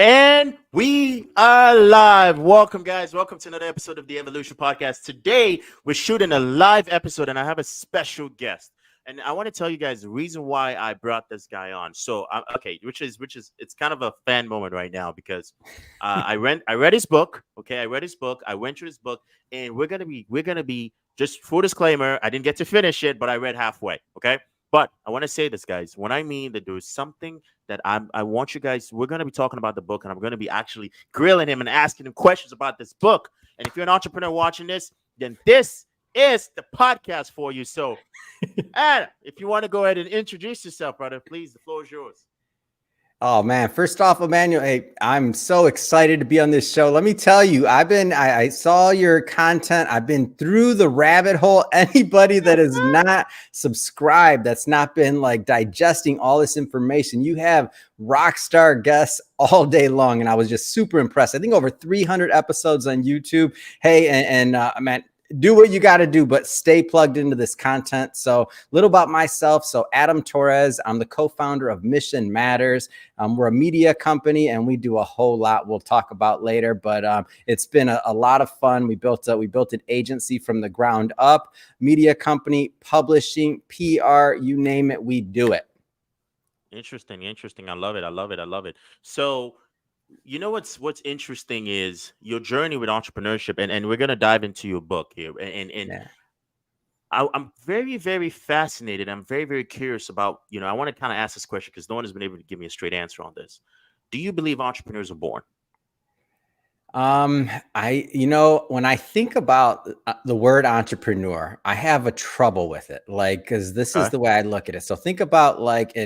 And we are live. Welcome, guys. Welcome to another episode of the Evolution Podcast. Today, we're shooting a live episode, and I have a special guest. And I want to tell you guys the reason why I brought this guy on. So, it's kind of a fan moment right now because I read his book. Okay, I read his book. I went through his book, and we're gonna be just full disclaimer. I didn't get to finish it, but I read halfway. Okay. But I want to say this, guys. When I mean that there's something that I want you guys, we're going to be talking about the book, and I'm going to be actually grilling him and asking him questions about this book. And if you're an entrepreneur watching this, then this is the podcast for you. So, Adam, if you want to go ahead and introduce yourself, brother, please, the floor is yours. Oh man, first off, Emmanuel, hey, I'm so excited to be on this show. Let me tell you, I saw your content. I've been through the rabbit hole. Anybody that is not subscribed, that's not been like digesting all this information, you have rock star guests all day long. And I was just super impressed. I think over 300 episodes on YouTube. Hey, man, do what you got to do, but stay plugged into this content. So a little about myself. So Adam Torres, I'm the co-founder of Mission Matters. We're a media company and we do a whole lot we'll talk about later, but it's been a lot of fun. We built an agency from the ground up, media company, publishing, PR, you name it, we do it. Interesting. I love it. So, you know what's interesting is your journey with entrepreneurship, and we're gonna dive into your book here. And yeah. I'm very, very fascinated. I'm very, very curious about, I want to kind of ask this question because no one has been able to give me a straight answer on this. Do you believe entrepreneurs are born? When I think about the word entrepreneur, I have a trouble with it, like, because this is the way I look at it. So think about like,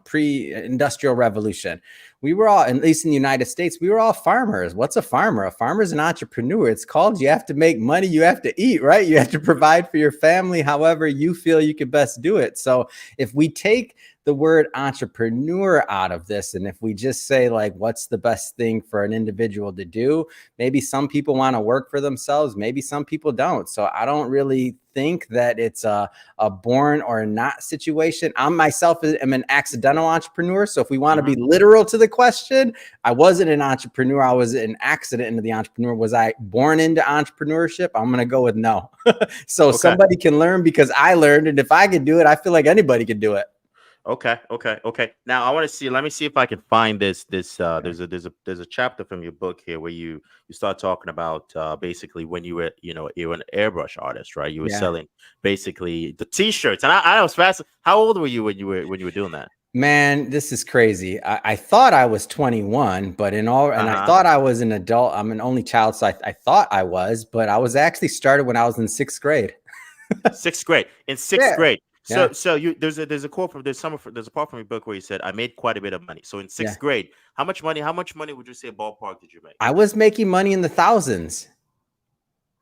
pre-industrial revolution, we were all, at least in the United States, we were all farmers. What's a farmer? A farmer is an entrepreneur. It's called, you have to make money, you have to eat, right? You have to provide for your family, however you feel you can best do it. So if we take the word entrepreneur out of this, and if we just say like, what's the best thing for an individual to do? Maybe some people want to work for themselves. Maybe some people don't. So I don't really think that it's a born or not situation. I myself am an accidental entrepreneur. So if we want to be literal to the question, I wasn't an entrepreneur. I was an accident into the entrepreneur. Was I born into entrepreneurship? I'm going to go with no. So somebody can learn because I learned. And if I could do it, I feel like anybody could do it. Okay. Now I want to see. Let me see if I can find this. There's a chapter from your book here where you start talking about basically when you were you're an airbrush artist, right? You were selling basically the T-shirts, and I was fascinated. How old were you when you were doing that? Man, this is crazy. I thought I was 21, but and I thought I was an adult. I'm an only child, so I thought I was, but I was actually started when I was in 6th grade. Sixth grade. So there's a quote there's a part from your book where you said I made quite a bit of money. So in 6th grade, how much money would you say ballpark did you make? I was making money in the thousands.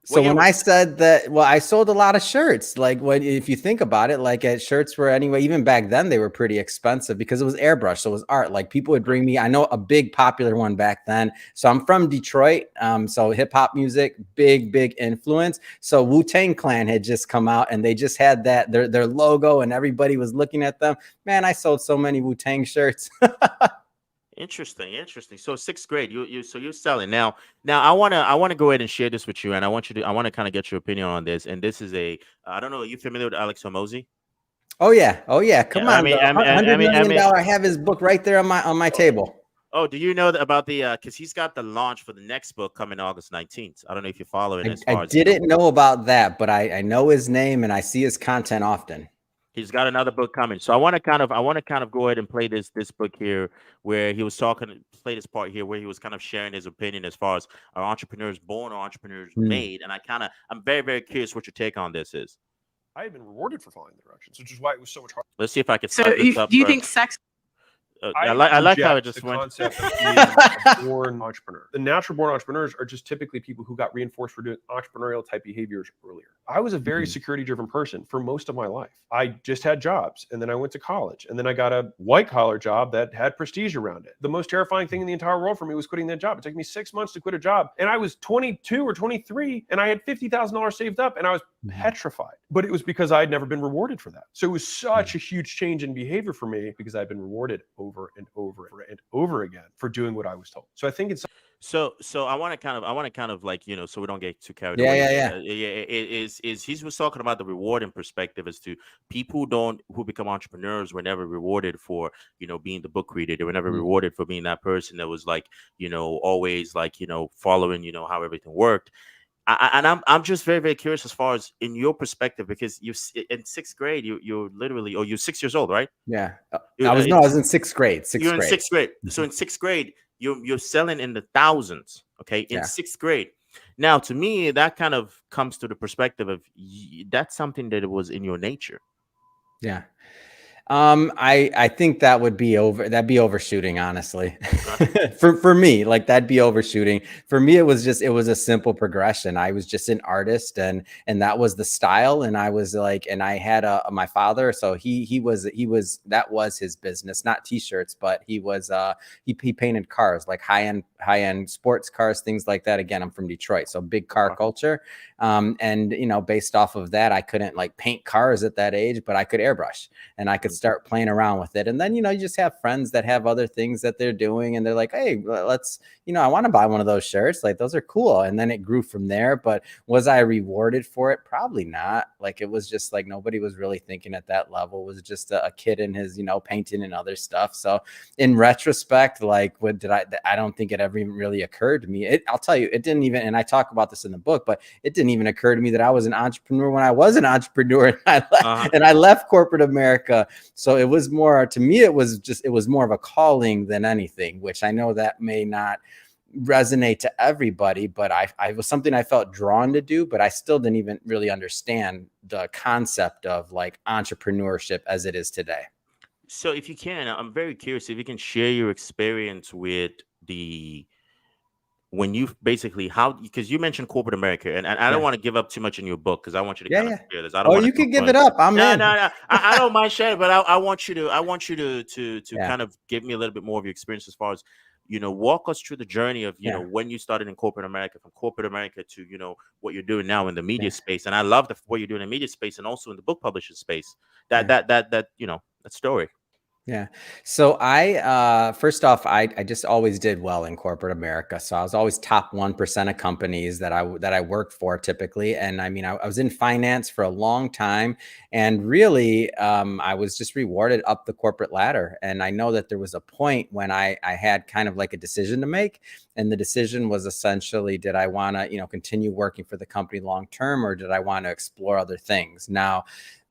So when I said that, well, I sold a lot of shirts. Like if you think about it, like shirts were anyway, even back then they were pretty expensive because it was airbrush. So it was art. Like people would bring me, I know a big popular one back then. So I'm from Detroit. So hip hop music, big influence. So Wu-Tang Clan had just come out and they just had that, their logo and everybody was looking at them. Man, I sold so many Wu-Tang shirts. Interesting. So 6th grade, you're selling now. I want to go ahead and share this with you, and I want to kind of get your opinion on this. And this is I don't know, are you familiar with Alex Hormozi? Oh yeah. Come on, $100 million. I have his book right there on my table. Oh, do you know about the because he's got the launch for the next book coming August 19th? I don't know if you follow it. I didn't know about that, but I know his name and I see his content often. He's got another book coming. So I want to kind of go ahead and play this book here where he was play this part here where he was kind of sharing his opinion as far as are entrepreneurs born or entrepreneurs made. And I'm very, very curious what your take on this is. I had been rewarded for following the directions, which is why it was so much harder. Let's see if I can. So do you think sex? I like how it just the went. Concept of being a born entrepreneur. The natural born entrepreneurs are just typically people who got reinforced for doing entrepreneurial type behaviors earlier. I was a very security driven person for most of my life. I just had jobs and then I went to college and then I got a white collar job that had prestige around it. The most terrifying thing in the entire world for me was quitting that job. It took me 6 months to quit a job and I was 22 or 23 and I had $50,000 saved up and I was petrified. But it was because I had never been rewarded for that. So it was such a huge change in behavior for me because I'd been rewarded over and over and over again for doing what I was told. So I think it's So I want to kind of like, so we don't get too carried Yeah, away. yeah. He was talking about the rewarding perspective as to people who become entrepreneurs were never rewarded for, being the book reader. They were never rewarded for being that person that was like, always like, following, how everything worked. I'm just very, very curious as far as in your perspective, because you in sixth grade, you're literally, you're 6 years old, right? Yeah. I was in sixth grade. You're in sixth grade. So in sixth grade, you're selling in the thousands. Okay. In sixth grade. Now, to me, that kind of comes to the perspective of that's something that was in your nature. Yeah. I think that'd be overshooting, honestly. for me, like that'd be overshooting. For me, it was a simple progression. I was just an artist and that was the style. And I was like, and I had my father, so he was that was his business, not t-shirts, but he painted cars, like high-end sports cars, things like that. Again, I'm from Detroit, so big car culture. And based off of that, I couldn't like paint cars at that age, but I could airbrush and I could start playing around with it. And then, you just have friends that have other things that they're doing and they're like, hey, let's, I want to buy one of those shirts. Like those are cool. And then it grew from there. But was I rewarded for it? Probably not. Like it was just like nobody was really thinking at that level. It was just a kid in his, painting and other stuff. So in retrospect, like I don't think it ever even really occurred to me. I'll tell you, it didn't even, and I talk about this in the book, but it didn't even occur to me that I was an entrepreneur when I was an entrepreneur and I left corporate America. So it was more, to me, it was more of a calling than anything, which I know that may not resonate to everybody, but I was something I felt drawn to do, but I still didn't even really understand the concept of like entrepreneurship as it is today. So if you can, I'm very curious if you can share your experience with when you basically because you mentioned corporate America, and I don't want to give up too much in your book because I want you to kind of share this. I don't. You can give it up. I'm in. No. I don't mind sharing, but I want you to kind of give me a little bit more of your experience as far as walk us through the journey of when you started in corporate America, from corporate America to what you're doing now in the media space. And I love what you're doing in the media space and also in the book publishing space. That story. Yeah. So first off, I just always did well in corporate America. So I was always top 1% of companies that I worked for typically. And I mean, I was in finance for a long time and really, I was just rewarded up the corporate ladder. And I know that there was a point when I had kind of like a decision to make. And the decision was essentially, did I want to, continue working for the company long-term, or did I want to explore other things? Now,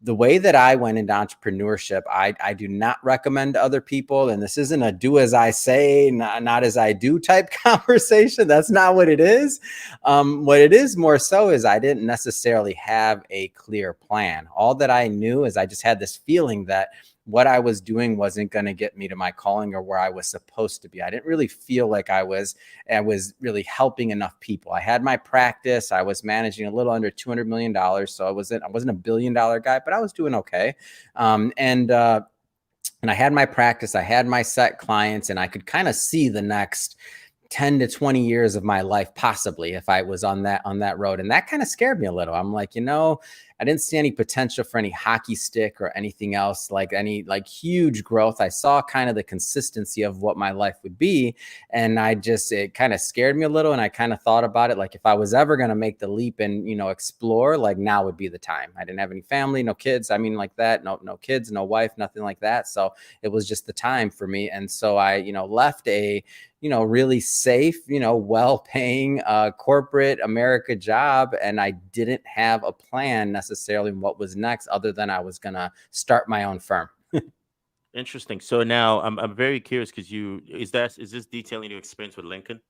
the way that I went into entrepreneurship, I do not recommend to other people. And this isn't a do as I say, not as I do type conversation. That's not what it is. What it is more so is I didn't necessarily have a clear plan. All that I knew is I just had this feeling that what I was doing wasn't going to get me to my calling or where I was supposed to be. I didn't really feel like I was really helping enough people. I had my practice. I was managing a little under $200 million. So I wasn't a $1 billion guy, but I was doing okay. And I had my practice. I had my set clients, and I could kind of see the next 10 to 20 years of my life, possibly, if I was on that road. And that kind of scared me a little. I'm like, I didn't see any potential for any hockey stick or anything else, like any like huge growth. I saw kind of the consistency of what my life would be. And it kind of scared me a little. And I kind of thought about it, like if I was ever going to make the leap and, explore, like now would be the time. I didn't have any family, no kids. I mean, like that, no kids, no wife, nothing like that. So it was just the time for me. And so I, left a, really safe, well-paying corporate America job. And I didn't have a plan necessarily what was next, other than I was going to start my own firm. Interesting. So now I'm very curious because is this detailing your experience with Lincoln?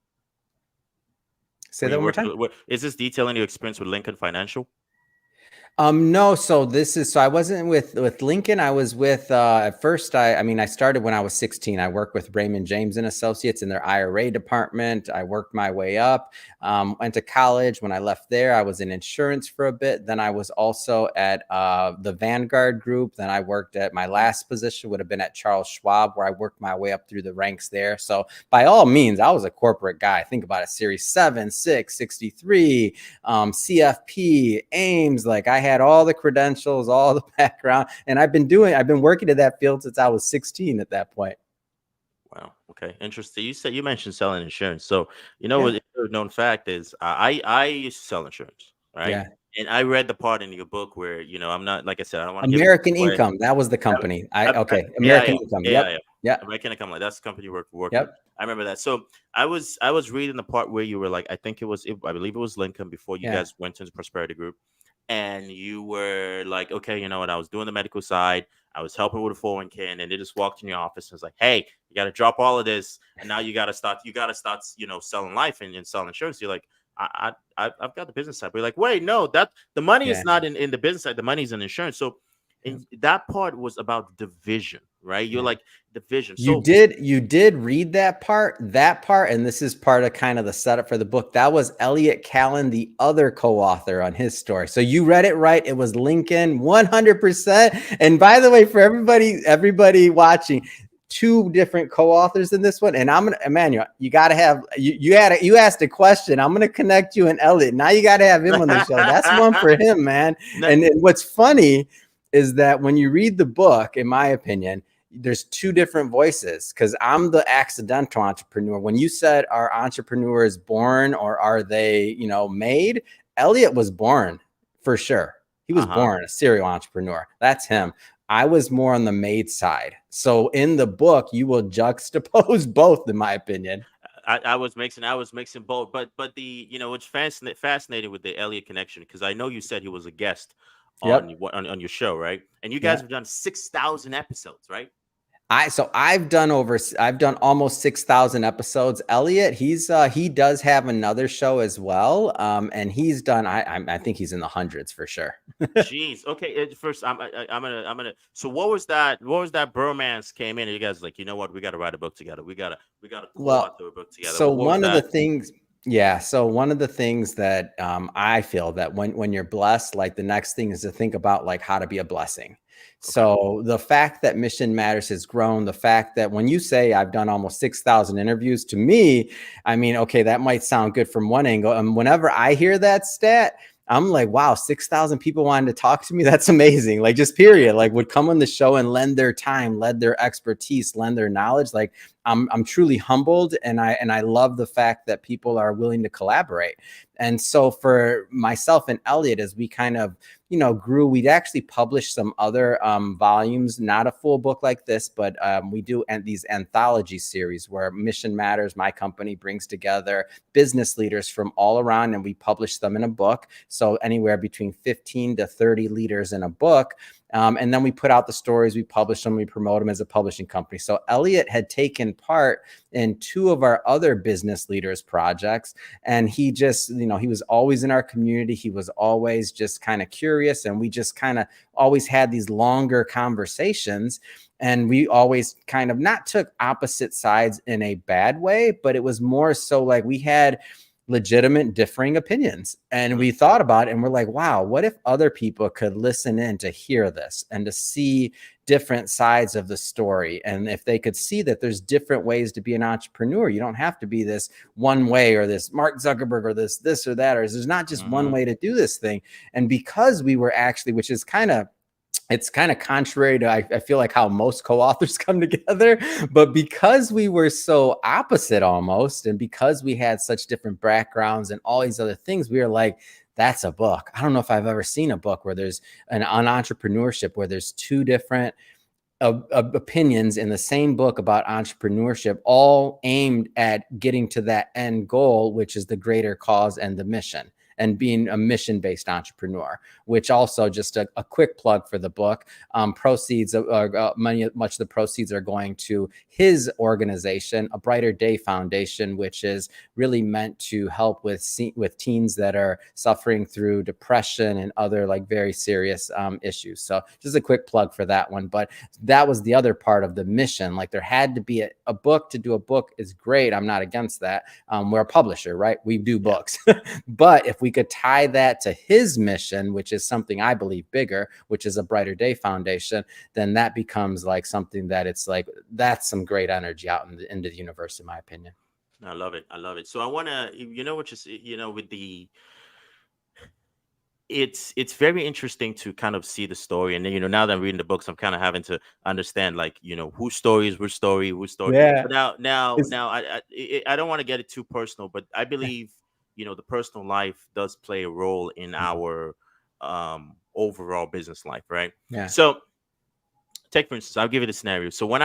Say that one more time. Is this detailing your experience with Lincoln Financial? No. So I wasn't with Lincoln. I was with, at first, I started when I was 16. I worked with Raymond James and Associates in their IRA department. I worked my way up, went to college. When I left there, I was in insurance for a bit. Then I was also at, the Vanguard Group. Then I worked at my last position would have been at Charles Schwab, where I worked my way up through the ranks there. So by all means, I was a corporate guy. Think about it. Series 7, 6, 63, CFP, Ames. Like I had all the credentials, all the background, and I've been working in that field since I was 16 at that point. Wow. Okay. Interesting. You mentioned selling insurance. So Yeah. what a known fact is I used to sell insurance, right? Yeah. And I read the part in your book where I'm not, like I said, I don't want to give American away. Income. That was the company. Okay. American Income. Yep. Yeah. American Income. Like that's the company you work with. Yep. I remember that. So I was reading the part where you were like, I believe it was Lincoln before you guys went into Prosperity Group, and you were like, okay, you know what? I was doing the medical side. I was helping with a 401k, and then they just walked in your office and was like, hey, you got to drop all of this, and now you got to start, selling life and selling insurance. You're like, I've got the business side. We're like, wait, no, that the money is not in the business side. The money's in insurance. So that part was about division, right? You're like division. So you did read that part, and this is part of kind of the setup for the book. That was Elliot Callan, the other co-author on his story. So you read it right. It was Lincoln 100%. And by the way, for everybody watching, 2 different co-authors in this one. And Emmanuel, you got to have, you asked a question. I'm going to connect you and Elliot. Now you got to have him on the show. That's one for him, man. And what's funny is that when you read the book, in my opinion, there's 2 different voices, because I'm the accidental entrepreneur. When you said, are entrepreneurs born or are they, made? Elliot was born for sure. He was born a serial entrepreneur. That's him. I was more on the made side. So in the book, you will juxtapose both, in my opinion. I was mixing both, but the it's fascinating with the Elliot connection, because I know you said he was a guest on your show, right? And you guys have done 6,000 episodes, right? I've done almost 6,000 episodes. Elliot, he does have another show as well, and he's done. I think he's in the hundreds for sure. Jeez. Okay. First, I'm gonna. So what was that bromance came in? And you guys like, you know what? We got to write a book together. We gotta co-author a book together. So one of the things. Yeah. So one of the things that I feel that when you're blessed, like the next thing is to think about like how to be a blessing. So the fact that Mission Matters has grown, the fact that when you say I've done almost 6,000 interviews, to me, I mean, okay, that might sound good from one angle. And whenever I hear that stat, I'm like, wow, 6,000 people wanted to talk to me. That's amazing. Like, just period, like would come on the show and lend their time, lend their expertise, lend their knowledge. Like I'm truly humbled. And I love the fact that people are willing to collaborate. And so for myself and Elliot, as we kind of, grew, we'd actually published some other volumes, not a full book like this, but we do these anthology series where Mission Matters, my company, brings together business leaders from all around, and we publish them in a book. So anywhere between 15 to 30 leaders in a book. And then we put out the stories, we publish them, we promote them as a publishing company. So Elliot had taken part in 2 of our other business leaders projects. And he just, he was always in our community. He was always just kind of curious. And we just kind of always had these longer conversations. And we always kind of not took opposite sides in a bad way, but it was more so like we had legitimate differing opinions. And we thought about it and we're like, wow, what if other people could listen in to hear this and to see different sides of the story? And if they could see that there's different ways to be an entrepreneur, you don't have to be this one way or this Mark Zuckerberg or this or that, or there's not just one way to do this thing. And because we were actually, which is it's kind of contrary to, I feel like, how most co-authors come together. But because we were so opposite almost, and because we had such different backgrounds and all these other things, we were like, that's a book. I don't know if I've ever seen a book where there's on entrepreneurship, where there's 2 different opinions in the same book about entrepreneurship, all aimed at getting to that end goal, which is the greater cause and the mission. And being a mission-based entrepreneur, which also just a quick plug for the book. Proceeds, much of the proceeds are going to his organization, A Brighter Day Foundation, which is really meant to help with teens that are suffering through depression and other like very serious issues. So just a quick plug for that one. But that was the other part of the mission. Like there had to be a book. To do a book is great. I'm not against that. We're a publisher, right? We do books. But if we could tie that to his mission, which is something I believe bigger, which is a Brighter Day Foundation, then that becomes like something that it's like, that's some great energy out into the universe, in my opinion. I love it. So I want to, with the, it's very interesting to kind of see the story. And then, now that I'm reading the books, I'm kind of having to understand, like, whose story is which story, whose story. Yeah. But now It's, I don't want to get it too personal, but I believe, the personal life does play a role in our overall business life, right? yeah. So take, for instance, I'll give you the scenario. So when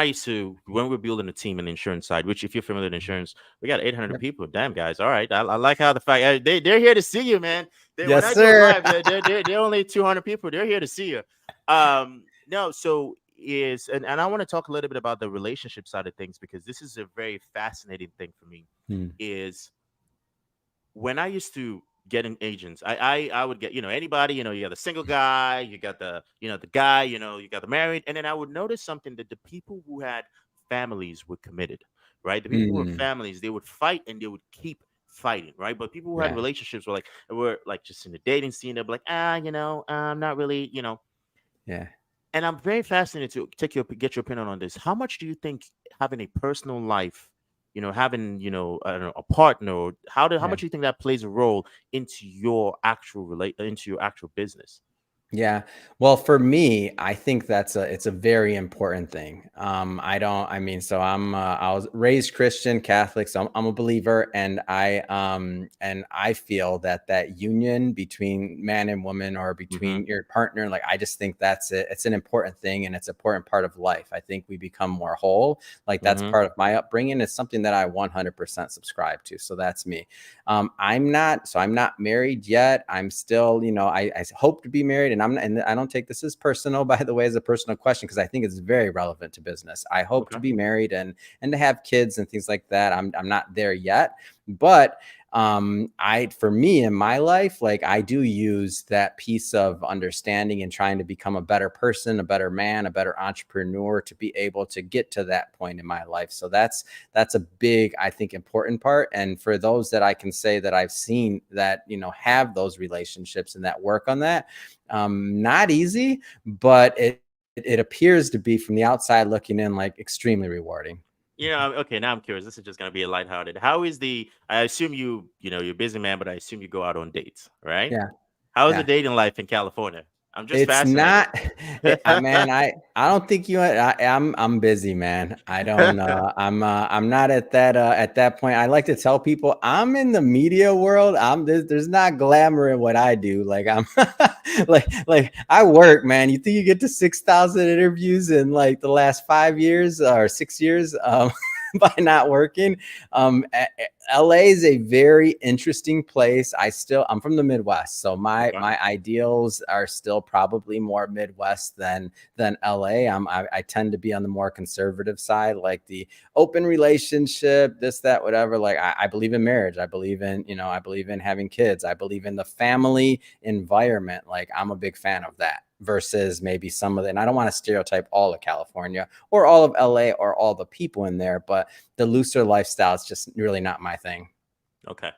we're building a team in the insurance side, which, if you're familiar with insurance, we got 800 Yep. people. Damn, guys. All right. I like how the fact they're here to see you, man. When Yes, I do it sir. live, they're only 200 people. They're here to see you. No, so and I want to talk a little bit about the relationship side of things, because this is a very fascinating thing for me. Hmm. Is when I used to get in agents, I would get, anybody, you got the single guy, you got the guy, you got the married, and then I would notice something, that the people who had families were committed, right? The people who were Hmm. families, they would fight and they would keep fighting, right? But people who had Yeah. relationships were like just in the dating scene, they'd be like, I'm not really, Yeah. and I'm very fascinated to get your opinion on this. How much do you think having a personal life, having, I don't know, a partner, or how Yeah. much do you think that plays a role into your into your actual business? Yeah. Well, for me, I think it's a very important thing. I mean, so I was raised Christian Catholic, so I'm a believer, and I feel that union between man and woman, or Mm-hmm. between your partner, like, I just think that's it. It's an important thing, and it's an important part of life. I think we become more whole. Like, that's Mm-hmm. part of my upbringing. It's something that I 100% subscribe to. So that's me. I'm not married yet. I'm still, I hope to be married, and I don't take this as personal, by the way, as a personal question, because I think it's very relevant to business. I hope Okay. to be married and to have kids and things like that. I'm not there yet, but for me in my life, like, I do use that piece of understanding and trying to become a better person, a better man, a better entrepreneur, to be able to get to that point in my life. So that's a big, I think, important part. And for those that I can say that I've seen that, have those relationships and that work on that, not easy, but it appears to be, from the outside looking in, like, extremely rewarding. Okay, now I'm curious. This is just gonna be a lighthearted. How is I assume you're a busy man, but I assume you go out on dates, right? Yeah. How is the Yeah. dating life in California? I'm just It's fascinated. not, man. I don't think I'm busy, man. I don't. I'm not at that point. I like to tell people I'm in the media world. There's not glamour in what I do. Like, I'm like I work, man. You think you get to 6,000 interviews in, like, the last 5 years or 6 years? By not working. LA is a very interesting place. I'm from the Midwest, so my Okay. my ideals are still probably more Midwest than LA. I tend to be on the more conservative side, like the open relationship, this, that, whatever. Like, I believe in marriage. I believe in having kids. I believe in the family environment. Like, I'm a big fan of that, versus maybe some of the, and I don't want to stereotype all of California or all of LA or all the people in there, but the looser lifestyle is just really not my thing. Okay.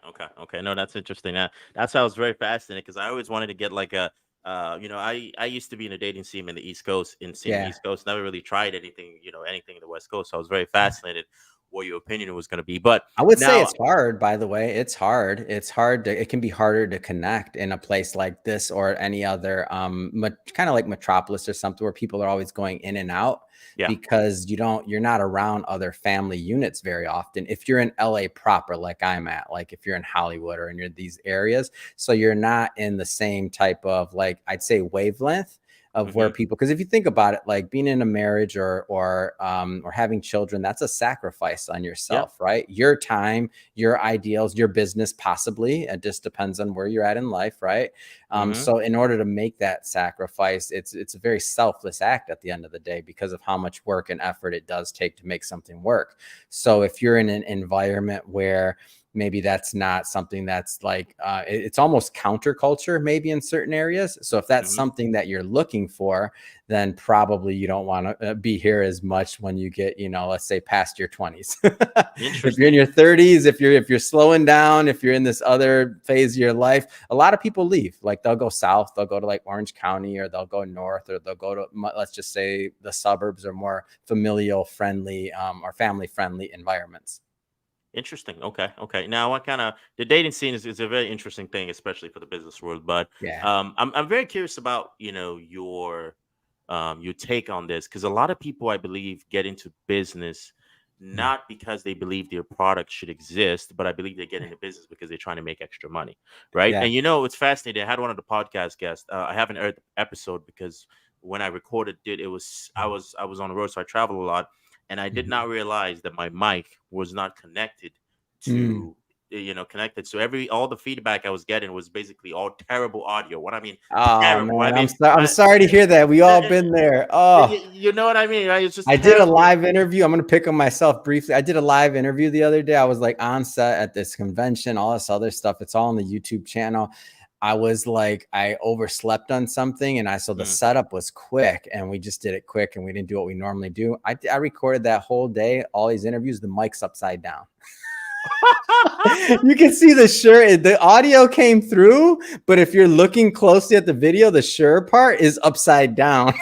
No, that's interesting. That sounds very fascinating, because I always wanted to get like I used to be in a dating scene in the East Coast, Yeah. East Coast. Never really tried anything, anything in the West Coast. So I was very fascinated what your opinion was going to be. But I would say now, it's hard, by the way. It's hard. It can be harder to connect in a place like this or any other, kind of like Metropolis or something, where people are always going in and out, yeah. because you're not around other family units very often. If you're in LA proper, like I'm at, like if you're in Hollywood or in these areas, so you're not in the same type of, like, I'd say, wavelength of where Hmm. people, because if you think about it, like being in a marriage or having children, that's a sacrifice on Yeah. yourself, right? Your time, your ideals, your business, possibly. It just depends on where you're at in life, right? Hmm. So in order to make that sacrifice, it's a very selfless act at the end of the day, because of how much work and effort it does take to make something work. So if you're in an environment where maybe that's not something that's like, it's almost counterculture maybe in certain areas. So if that's Hmm. something that you're looking for, then probably you don't want to be here as much when you get, let's say, past your 20s. If you're in Interesting. your 30s, if you're slowing down, if you're in this other phase of your life, a lot of people leave. Like, they'll go south, they'll go to like Orange County, or they'll go north, or they'll go to, let's just say, the suburbs, or more familial friendly, or family friendly environments. Interesting. Okay. Now, what kind of the dating scene is a very interesting thing, especially for the business world. But Yeah. I'm very curious about your take on this, because a lot of people, I believe, get into business not because they believe their product should exist, but I believe they get into business because they're trying to make extra money, right? Yeah. And it's fascinating. I had one of the podcast guests. I haven't heard the episode because when I recorded it, I was on the road, so I travel a lot, and I did Mhm. not realize that my mic was not connected Mm. to connected. So all the feedback I was getting was basically all terrible audio. What I mean, Oh terrible. I man, mean, I'm sorry to hear that. We all been there. Oh, you know what I mean, right? It's just I did a terrible. live interview. I'm going to pick on myself briefly. I did a live interview the other day. I was like on set at this convention, all this other stuff. It's all on the YouTube channel. I was like, I overslept on something, and so the setup was quick, and we just did it quick, and we didn't do what we normally do. I recorded that whole day, all these interviews, the mic's upside down. You can see the shirt, the audio came through, but if you're looking closely at the video, the shirt part is upside down.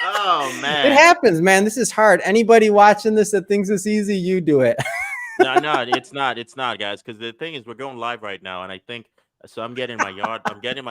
Oh man, it happens, man. This is hard. Anybody watching this that thinks it's easy, you do it. No, it's not, guys. Because the thing is, we're going live right now, and I think so. I'm getting my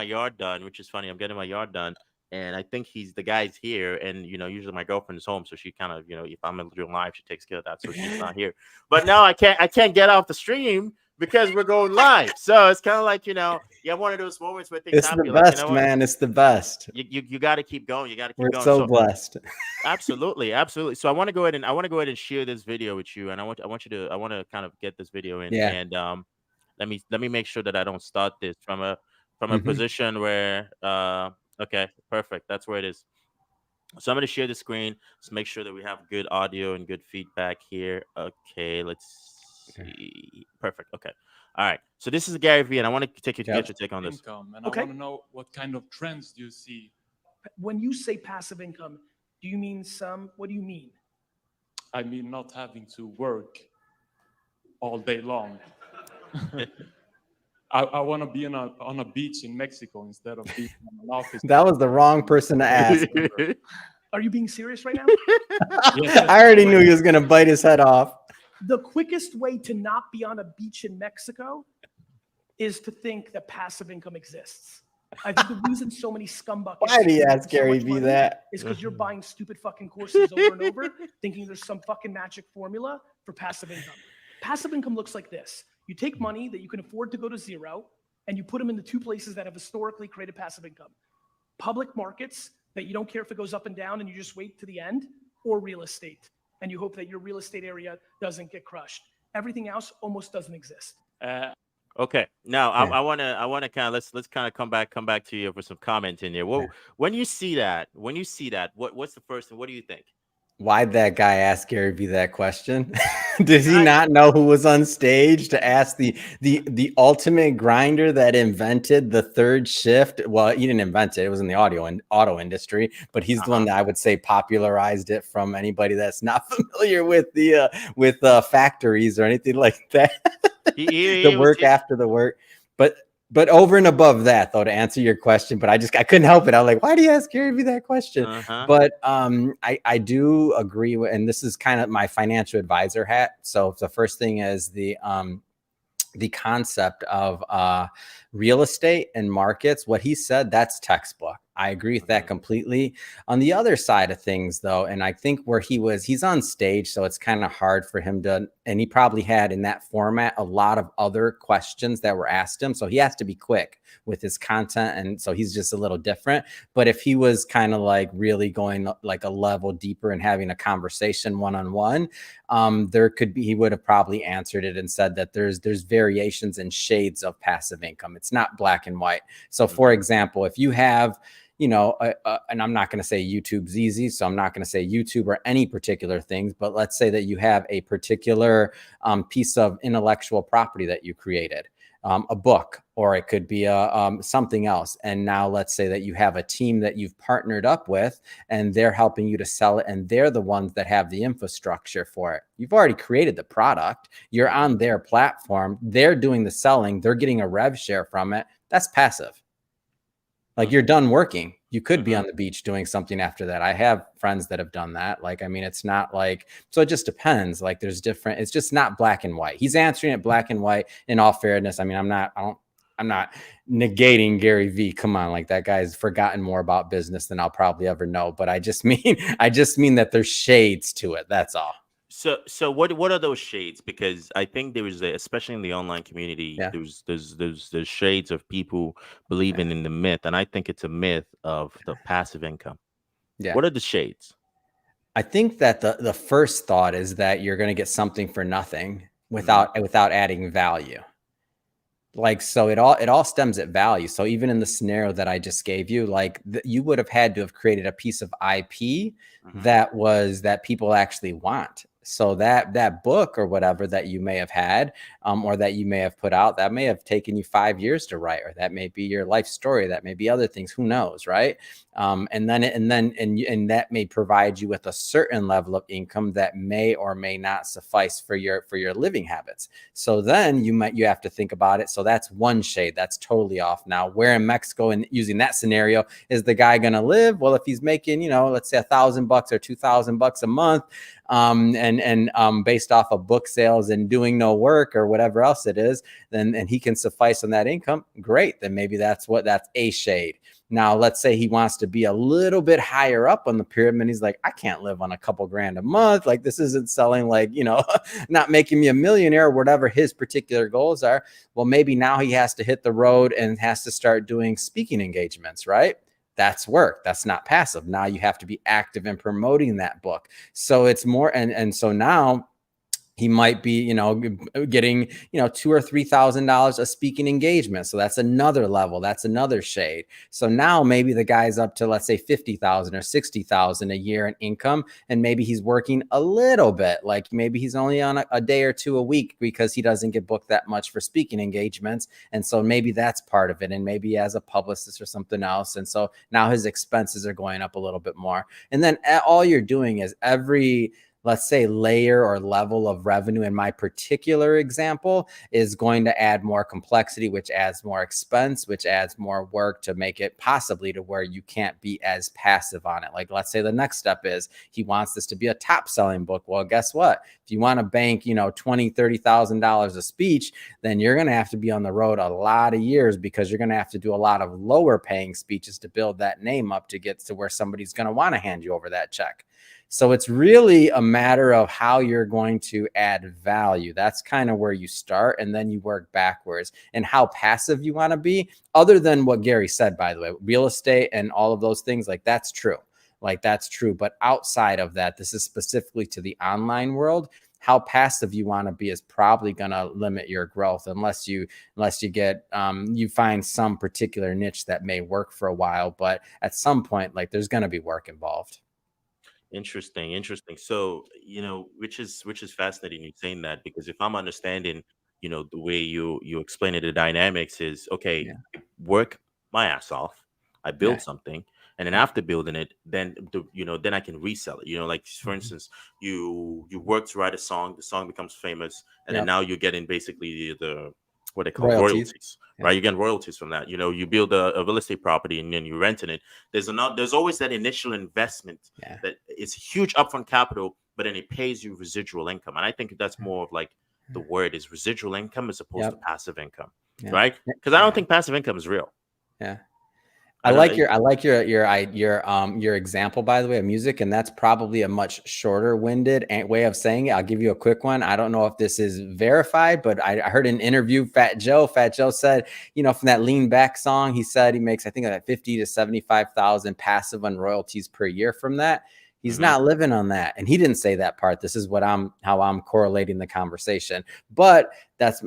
yard done, which is funny. I'm getting my yard done, and I think the guy's here, and usually my girlfriend is home, so she kind of, if I'm doing live, she takes care of that, so she's not here. But now I can't get off the stream because we're going live. So it's kind of like, you have one of those moments where things It's happen. the Like, best, man. It's the best. You got to keep going. You got to keep We're going. so blessed. Absolutely. So I want to go ahead and share this video with you, and I want to kind of get this video in. Yeah. And let me make sure that I don't start this from a Mhm. position where okay, perfect. That's where it is. So I'm going to share the screen. Let's make sure that we have good audio and good feedback here. Okay, let's see. Perfect. Okay. All right. So this is Gary Vee, and I want to get your take on this. Income, and Okay. I want to know what kind of trends do you see? When you say passive income, do you mean what do you mean? I mean, not having to work all day long. I want to be on a beach in Mexico instead of being in an office. That was the wrong person to ask. Are you being serious right now? Yes, I already knew he was going to bite his head off. The quickest way to not be on a beach in Mexico is to think that passive income exists. I think the reason so many scumbuckets. Why do you ask so Gary much Vee money that? is because you're buying stupid fucking courses over and over, thinking there's some fucking magic formula for passive income. Passive income looks like this. You take money that you can afford to go to zero, and you put them in the two places that have historically created passive income. Public markets that you don't care if it goes up and down and you just wait to the end, or real estate. And you hope that your real estate area doesn't get crushed. Everything else almost doesn't exist. Okay. Now Yeah. I want to kind of let's kind of come back to you for some comment in here. Well, when you see that, what's the first thing? What do you think? Why'd that guy ask Gary Vee that question? Did he not know who was on stage to ask the ultimate grinder that invented the third shift? Well, he didn't invent it. It was in the auto industry, but he's the one that I would say popularized it from anybody that's not familiar with the factories or anything like that. The work after the work. But over and above that, though, to answer your question, but I couldn't help it. I was like, why do you ask Gary Vee that question? But I do agree with, and this is kind of my financial advisor hat. So the first thing is the concept of real estate and markets. What he said, that's textbook. I agree with that completely. On the other side of things, though, and I think where he's on stage, so it's kind of hard for him to, and he probably had in that format a lot of other questions that were asked him. So he has to be quick with his content. And so he's just a little different. But if he was kind of like really going like a level deeper and having a conversation one-on-one, he would have probably answered it and said that there's variations and shades of passive income. It's not black and white. So for example, if you have, and I'm not going to say YouTube's easy, so I'm not going to say YouTube or any particular things, but let's say that you have a particular piece of intellectual property that you created, a book, or it could be something else. And now let's say that you have a team that you've partnered up with, and they're helping you to sell it, and they're the ones that have the infrastructure for it. You've already created the product. You're on their platform. They're doing the selling. They're getting a rev share from it. That's passive. Like you're done working. You could be on the beach doing something after that. I have friends that have done that. Like, I mean, it's not like, so it just depends. Like there's different, it's just not black and white. He's answering it black and white in all fairness. I mean, I'm not negating Gary V. Come on. Like that guy's forgotten more about business than I'll probably ever know. But I just mean that there's shades to it. That's all. So what are those shades? Because I think there is especially in the online community, Yeah. there's shades of people believing in the myth, and I think it's a myth of the passive income. Yeah. What are the shades? I think that the first thought is that you're going to get something for nothing without adding value. Like, so it all stems at value. So even in the scenario that I just gave you, like you would have had to have created a piece of IP that people actually want. So that book or whatever that you may have had, or that you may have put out, that may have taken you 5 years to write, or that may be your life story. That may be other things. Who knows, right? And that may provide you with a certain level of income that may or may not suffice for your living habits. So then you have to think about it. So that's one shade. That's totally off. Now, where in Mexico, and using that scenario, is the guy going to live? Well, if he's making, let's say $1,000 or $2,000 a month, and based off of book sales and doing no work or whatever else it is, then and he can suffice on that income, great. Then maybe that's a shade. Now, let's say he wants to be a little bit higher up on the pyramid. He's like, I can't live on a couple grand a month. Like, this isn't selling, like, not making me a millionaire, or whatever his particular goals are. Well, maybe now he has to hit the road and has to start doing speaking engagements, right? That's work. That's not passive. Now you have to be active in promoting that book. So it's more, and so now he might be, getting, $2,000 or $3,000 a speaking engagement. So that's another level. That's another shade. So now maybe the guy's up to, let's say, $50,000 or $60,000 a year in income. And maybe he's working a little bit, like maybe he's only on a day or two a week because he doesn't get booked that much for speaking engagements. And so maybe that's part of it. And maybe he has a publicist or something else. And so now his expenses are going up a little bit more. And then all you're doing is every, let's say, layer or level of revenue in my particular example is going to add more complexity, which adds more expense, which adds more work to make it possibly to where you can't be as passive on it. Like, let's say the next step is he wants this to be a top selling book. Well, guess what? If you want to bank, $20,000, $30,000 a speech, then you're going to have to be on the road a lot of years, because you're going to have to do a lot of lower paying speeches to build that name up to get to where somebody's going to want to hand you over that check. So it's really a matter of how you're going to add value. That's kind of where you start, and then you work backwards, and how passive you want to be. Other than what Gary said, by the way, real estate and all of those things, like that's true. But outside of that, this is specifically to the online world. How passive you want to be is probably going to limit your growth unless you get, you find some particular niche that may work for a while. But at some point, like, there's going to be work involved. Interesting. So, which is fascinating you saying that, because if I'm understanding, the way you explain it, the dynamics is, okay, I work my ass off, I build something, and then after building it, then then I can resell it. Like, for instance, you work to write a song, the song becomes famous, and then now you're getting basically the what they call royalties. Right, you get royalties from that. You build a real estate property and then you're renting it. There's always that initial investment that is huge upfront capital, but then it pays you residual income. And I think that's more of like the word is residual income as opposed to passive income, right? Because I don't think passive income is real. Yeah. I like your example, by the way, of music, and that's probably a much shorter winded way of saying it. I'll give you a quick one. I don't know if this is verified, but I heard an interview. Fat Joe said, from that Lean Back song, he said he makes, I think, like 50 to 75,000 passive on royalties per year from that. He's not living on that. And he didn't say that part. This is how I'm correlating the conversation. But that's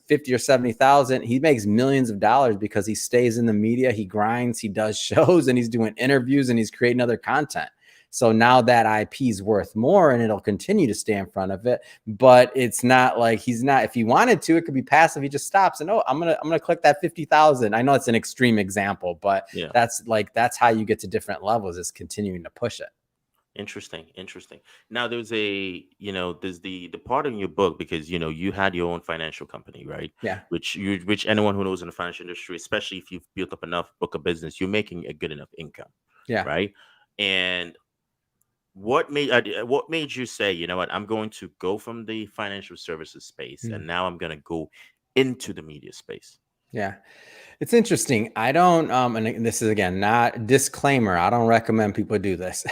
50 or 70,000. He makes millions of dollars because he stays in the media. He grinds, he does shows, and he's doing interviews, and he's creating other content. So now that IP is worth more, and it'll continue to stay in front of it. But it's not like he's not, if he wanted to, it could be passive. He just stops and, I'm gonna click that 50,000. I know it's an extreme example, but that's how you get to different levels, is continuing to push it. Interesting, interesting. Now there's there's the part in your book, because you had your own financial company, right? Yeah. Which anyone who knows in the financial industry, especially if you've built up enough book of business, you're making a good enough income, Yeah. right? And what made you say, you know what, I'm going to go from the financial services space Mm. and now I'm going to go into the media space? Yeah. It's interesting. I don't, and this is again, not disclaimer. I don't recommend people do this.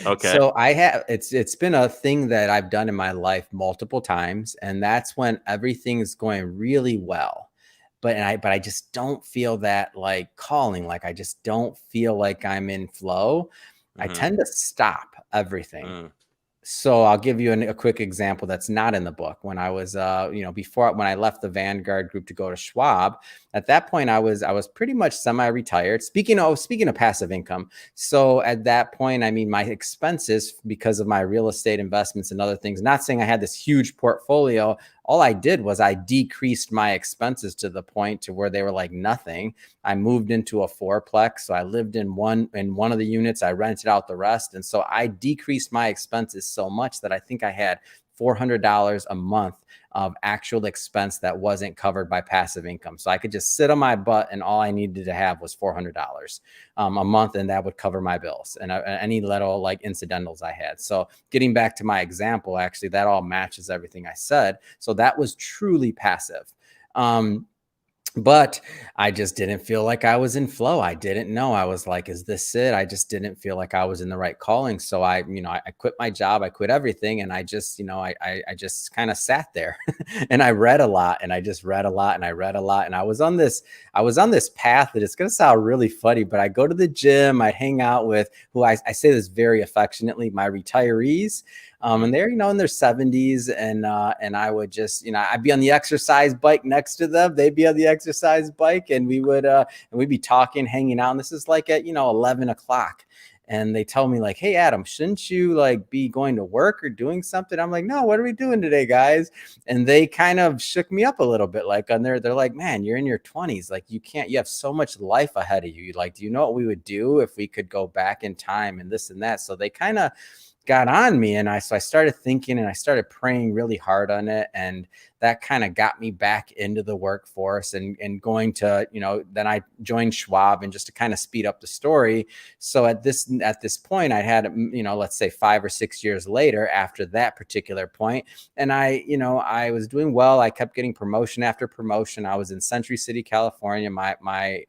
Okay. So it's been a thing that I've done in my life multiple times. And that's when everything is going really well. But I just don't feel that like calling, like I just don't feel like I'm in flow. I Mm-hmm. tend to stop everything. Mm. So I'll give you a quick example that's not in the book. When I was, when I left the Vanguard group to go to Schwab, at that point I was pretty much semi-retired. Speaking of passive income, so at that point, I mean, my expenses because of my real estate investments and other things. Not saying I had this huge portfolio. All I did was I decreased my expenses to the point to where they were like nothing. I moved into a fourplex. So I lived in one of the units. I rented out the rest. And so I decreased my expenses so much that I think I had $400 a month of actual expense that wasn't covered by passive income. So I could just sit on my butt and all I needed to have was $400 a month. And that would cover my bills and any little like incidentals I had. So getting back to my example, actually, that all matches everything I said. So that was truly passive. But I just didn't feel like I was in flow. I didn't know. I was like, is this it? I just didn't feel like I was in the right calling. So I quit my job. I quit everything. And I just, I just kind of sat there and I read a lot and I just read a lot and I read a lot. And I was on this path that it's going to sound really funny, but I go to the gym, I hang out with who I say this very affectionately, my retirees. And they're, in their 70s. And I would just, I'd be on the exercise bike next to them. They'd be on the exercise bike and we'd be talking, hanging out. And this is like at, 11 o'clock. And they tell me like, hey, Adam, shouldn't you like be going to work or doing something? I'm like, no, what are we doing today, guys? And they kind of shook me up a little bit. Like they're like, man, you're in your 20s. Like you have so much life ahead of you. Like, do you know what we would do if we could go back in time and this and that? So they kind of got on me. And so I started thinking and I started praying really hard on it. And that kind of got me back into the workforce and going to, then I joined Schwab. And just to kind of speed up the story. So at this point, I had, let's say 5 or 6 years later after that particular point. And I was doing well. I kept getting promotion after promotion. I was in Century City, California. My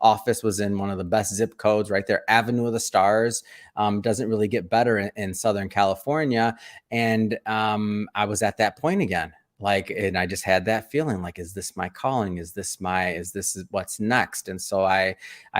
office was in one of the best zip codes right there, Avenue of the Stars. Doesn't really get better in Southern California. And I was at that point again. And I just had that feeling like, is this my calling? Is this what's next? And so I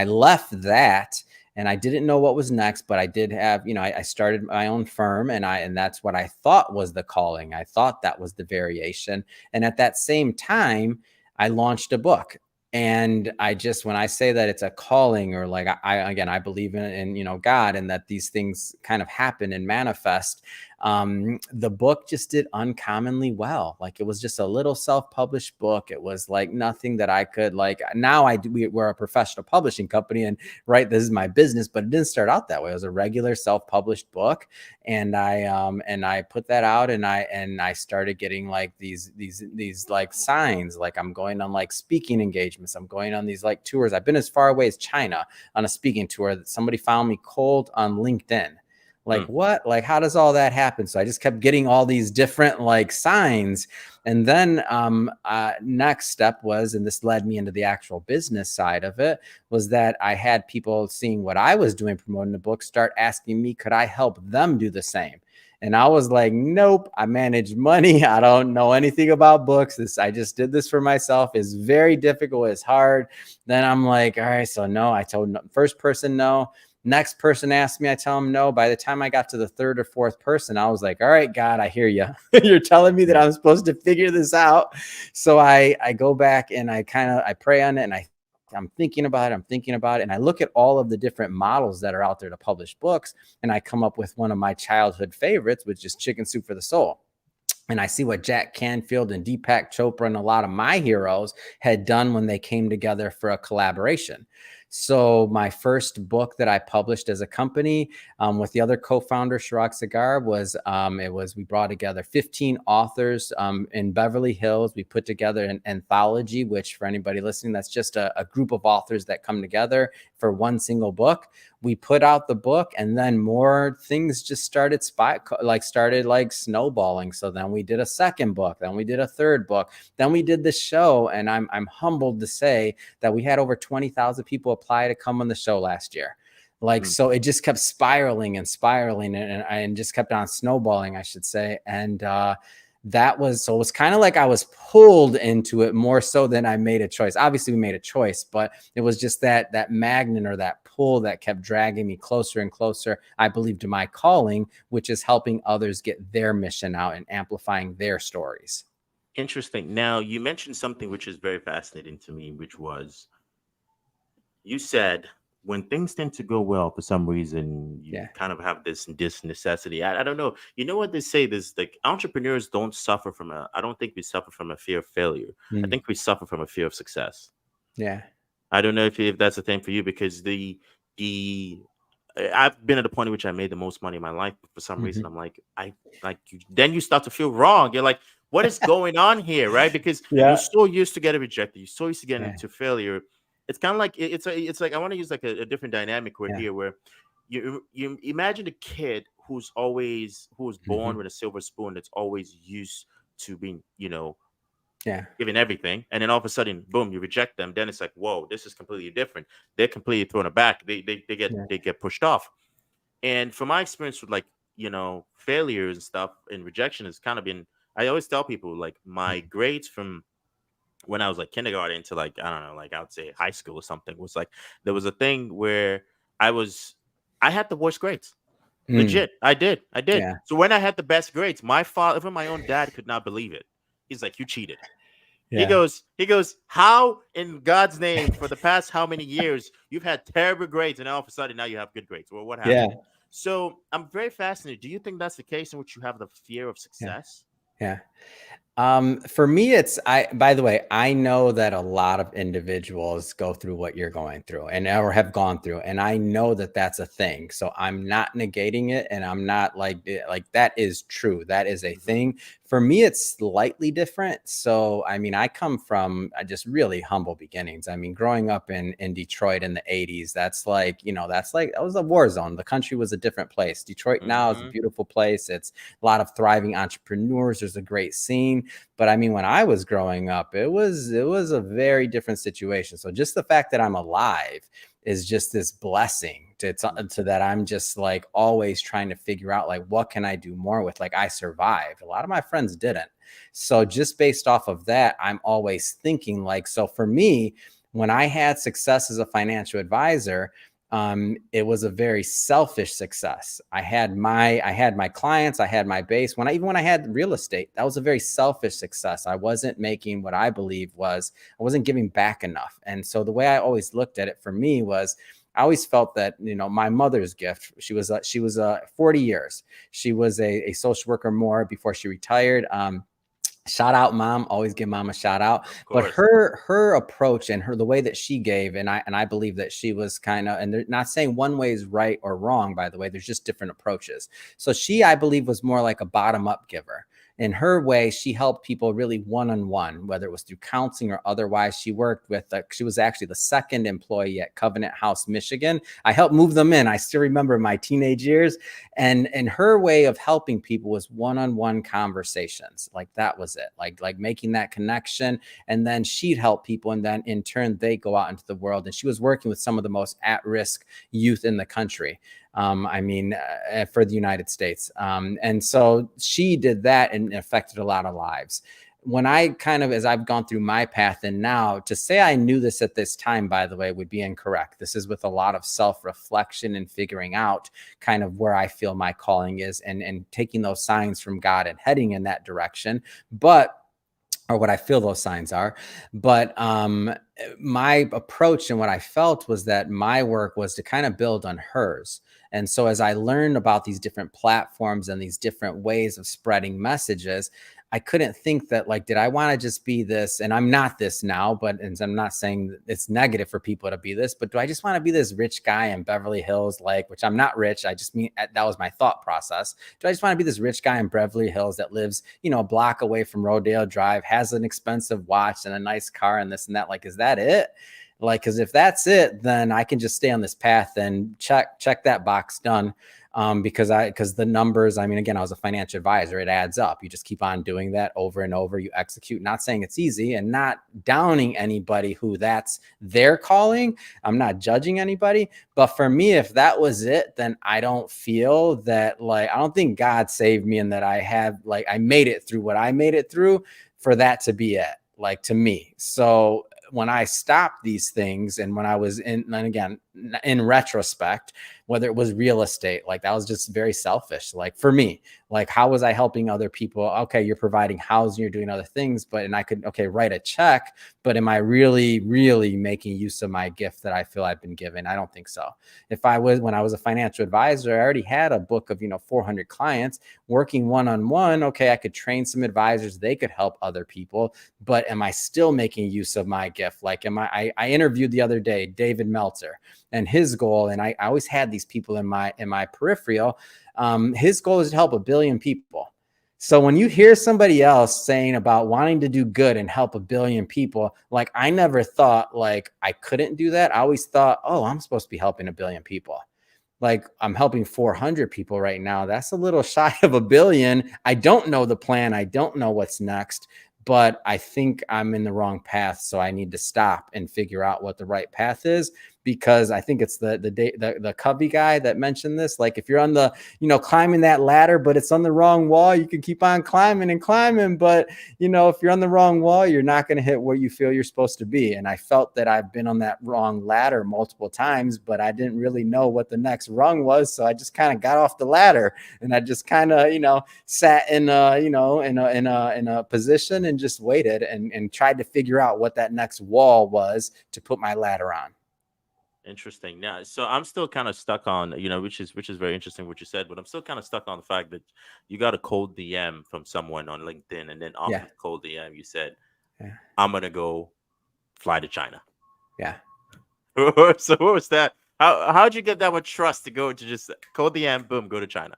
left that. And I didn't know what was next, but I did have, I started my own firm and that's what I thought was the calling. I thought that was the variation. And at that same time, I launched a book. And when I say that it's a calling or like, I believe in God and that these things kind of happen and manifest. The book just did uncommonly well. Like it was just a little self-published book. It was like nothing that I could now we're a professional publishing company and right, this is my business, but it didn't start out that way. It was a regular self-published book. And I put that out and I started getting like these like signs, like I'm going on like speaking engagements. I'm going on these like tours. I've been as far away as China on a speaking tour that somebody found me cold on LinkedIn. Like what? Like, how does all that happen? So I just kept getting all these different like signs. And then next step was, and this led me into the actual business side of it, was that I had people seeing what I was doing promoting the book start asking me, could I help them do the same? And I was like, nope, I manage money. I don't know anything about books. I just did this for myself. It's very difficult. It's hard. Then I'm like, all right, so no, I told first person no. Next person asked me, I tell them no. By the time I got to the third or fourth person, I was like, all right, God, I hear you. You're telling me that I'm supposed to figure this out. So I go back and I pray on it and I'm thinking about it. And I look at all of the different models that are out there to publish books. And I come up with one of my childhood favorites, which is Chicken Soup for the Soul. And I see what Jack Canfield and Deepak Chopra and a lot of my heroes had done when they came together for a collaboration. So my first book that I published as a company with the other co-founder, Chirag Sagar, we brought together 15 authors in Beverly Hills. We put together an anthology, which for anybody listening, that's just a group of authors that come together for one single book. We put out the book, and then more things just started snowballing. So then we did a second book, then we did a third book, then we did the show. And I'm humbled to say that we had over 20,000 people apply to come on the show last year. So it just kept spiraling and just kept on snowballing, I should say. And it was kind of like I was pulled into it more so than I made a choice. Obviously we made a choice, but it was just that magnet or that pull that kept dragging me closer and closer, I believe, to my calling, which is helping others get their mission out and amplifying their stories. Interesting. Now, you mentioned something which is very fascinating to me, which was, you said when things tend to go well, for some reason, you kind of have this necessity. I don't know. You know what they say? There's like, entrepreneurs don't suffer from I don't think we suffer from a fear of failure. I think we suffer from a fear of success. Yeah. I don't know if that's a thing for you, because I've been at a point in which I made the most money in my life, but for some reason I'm like, then you start to feel wrong. You're like, what is going on here, right? Because you're so used to getting rejected, you're so used to getting into failure. It's kind of like it's like I want to use like a different dynamic here, where you imagine a kid who's born with a silver spoon, that's always used to being, given everything, and then all of a sudden, boom, you reject them. Then it's like, whoa, this is completely different. They're completely thrown aback. They get pushed off. And from my experience with failures and stuff and rejection has kind of been, I always tell people, like, my grades from when I was like kindergarten to I don't know, I would say high school or something, was like, there was a thing where I had the worst grades. Legit. I did. Yeah. So when I had the best grades, my father, even my own dad, could not believe it. He's like, you cheated. Yeah. He goes, how in God's name, for the past how many years you've had terrible grades and all of a sudden now you have good grades? Well, what happened? Yeah. So I'm very fascinated. Do you think that's the case in which you have the fear of success? Yeah. For me, by the way, I know that a lot of individuals go through what you're going through or have gone through, and I know that that's a thing. So I'm not negating it, and I'm not like that is true. That is a thing. For me, it's slightly different. So, I mean, I come from just really humble beginnings. I mean, growing up in Detroit in the 80s, that was a war zone. The country was a different place. Detroit now is a beautiful place. It's a lot of thriving entrepreneurs. There's a great scene. But I mean, when I was growing up, it was a very different situation. So just the fact that I'm alive is just this blessing to that. I'm just like always trying to figure out, like, what can I do more with? Like, I survived. A lot of my friends didn't. So just based off of that, I'm always thinking, like, so for me, when I had success as a financial advisor, it was a very selfish success. I had my clients, I had my base. Even when I had real estate, that was a very selfish success. I wasn't making what I believe I wasn't giving back enough. And so the way I always looked at it for me was, I always felt that, my mother's gift, she was 40 years. She was a social worker more before she retired. Shout out, Mom. Always give Mom a shout out. But her approach and the way that she gave, and I believe that she was kind of, and they're not saying one way is right or wrong, by the way, there's just different approaches. So she, I believe, was more like a bottom-up giver. In her way, she helped people really one-on-one, whether it was through counseling or otherwise. She worked with, she was actually the second employee at Covenant House, Michigan. I helped move them in. I still remember my teenage years. And her way of helping people was one-on-one conversations. Like, that was it. Like making that connection. And then she'd help people. And then in turn, they go out into the world. And she was working with some of the most at-risk youth in the country. For the United States. And so she did that and affected a lot of lives. When as I've gone through my path, and now to say I knew this at this time, by the way, would be incorrect. This is with a lot of self-reflection and figuring out kind of where I feel my calling is and taking those signs from God and heading in that direction. Or what I feel those signs are. But my approach and what I felt was that my work was to kind of build on hers. And so as I learned about these different platforms and these different ways of spreading messages, I couldn't think that like, did I want to just be this? And I'm not this now, but and I'm not saying that it's negative for people to be this, but do I just want to be this rich guy in Beverly Hills, like, which I'm not rich. I just mean that was my thought process. Do I just want to be this rich guy in Beverly Hills that lives, a block away from Rodeo Drive, has an expensive watch and a nice car and this and that? Like, is that it? Like, because if that's it, then I can just stay on this path and check that box done. Because the numbers, I mean, again, I was a financial advisor, it adds up. You just keep on doing that over and over. You execute, not saying it's easy and not downing anybody who that's their calling. I'm not judging anybody, but for me, if that was it, then I don't feel that, like, I don't think God saved me and that I made it through what I made it through for that to be it, like, to me. So when I stopped these things, and when I was in retrospect, whether it was real estate, like, that was just very selfish. Like, for me, like, how was I helping other people? Okay, you're providing housing, you're doing other things, and I could, write a check, but am I really, really making use of my gift that I feel I've been given? I don't think so. When I was a financial advisor, I already had a book of, 400 clients working one-on-one. Okay, I could train some advisors, they could help other people, but am I still making use of my gift? Like, I interviewed the other day, David Meltzer, and his goal, and I always had these people in my peripheral. His goal is to help 1 billion people. So when you hear somebody else saying about wanting to do good and help 1 billion people, like, I never thought like I couldn't do that. I always thought, oh, I'm supposed to be helping 1 billion people. Like, I'm helping 400 people right now. That's a little shy of 1 billion. I don't know the plan. I don't know what's next, but I think I'm in the wrong path. So I need to stop and figure out what the right path is, because I think it's the Covey guy that mentioned this. Like, if you're on the, climbing that ladder, but it's on the wrong wall, you can keep on climbing and climbing. But, if you're on the wrong wall, you're not going to hit where you feel you're supposed to be. And I felt that I've been on that wrong ladder multiple times, but I didn't really know what the next rung was. So I just kind of got off the ladder, and I just kind of, sat in a position and just waited and tried to figure out what that next wall was to put my ladder on. Interesting. Yeah. So I'm still kind of stuck on, which is very interesting what you said, but I'm still kind of stuck on the fact that you got a cold DM from someone on LinkedIn, and then off the cold DM, you said, I'm going to go fly to China. Yeah. So what was that? How'd you get that much trust to go to just cold DM, boom, go to China?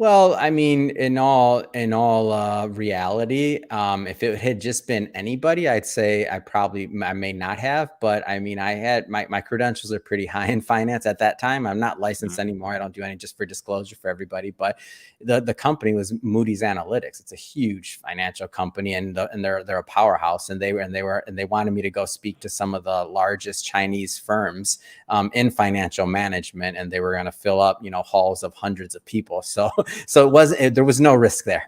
Well, I mean, in all reality, if it had just been anybody, I'd say I may not have. But I mean, I had my credentials are pretty high in finance at that time. I'm not licensed anymore. I don't do any, just for disclosure for everybody. But the company was Moody's Analytics. It's a huge financial company, and they're a powerhouse. And they wanted me to go speak to some of the largest Chinese firms in financial management, and they were going to fill up halls of hundreds of people. So there was no risk there.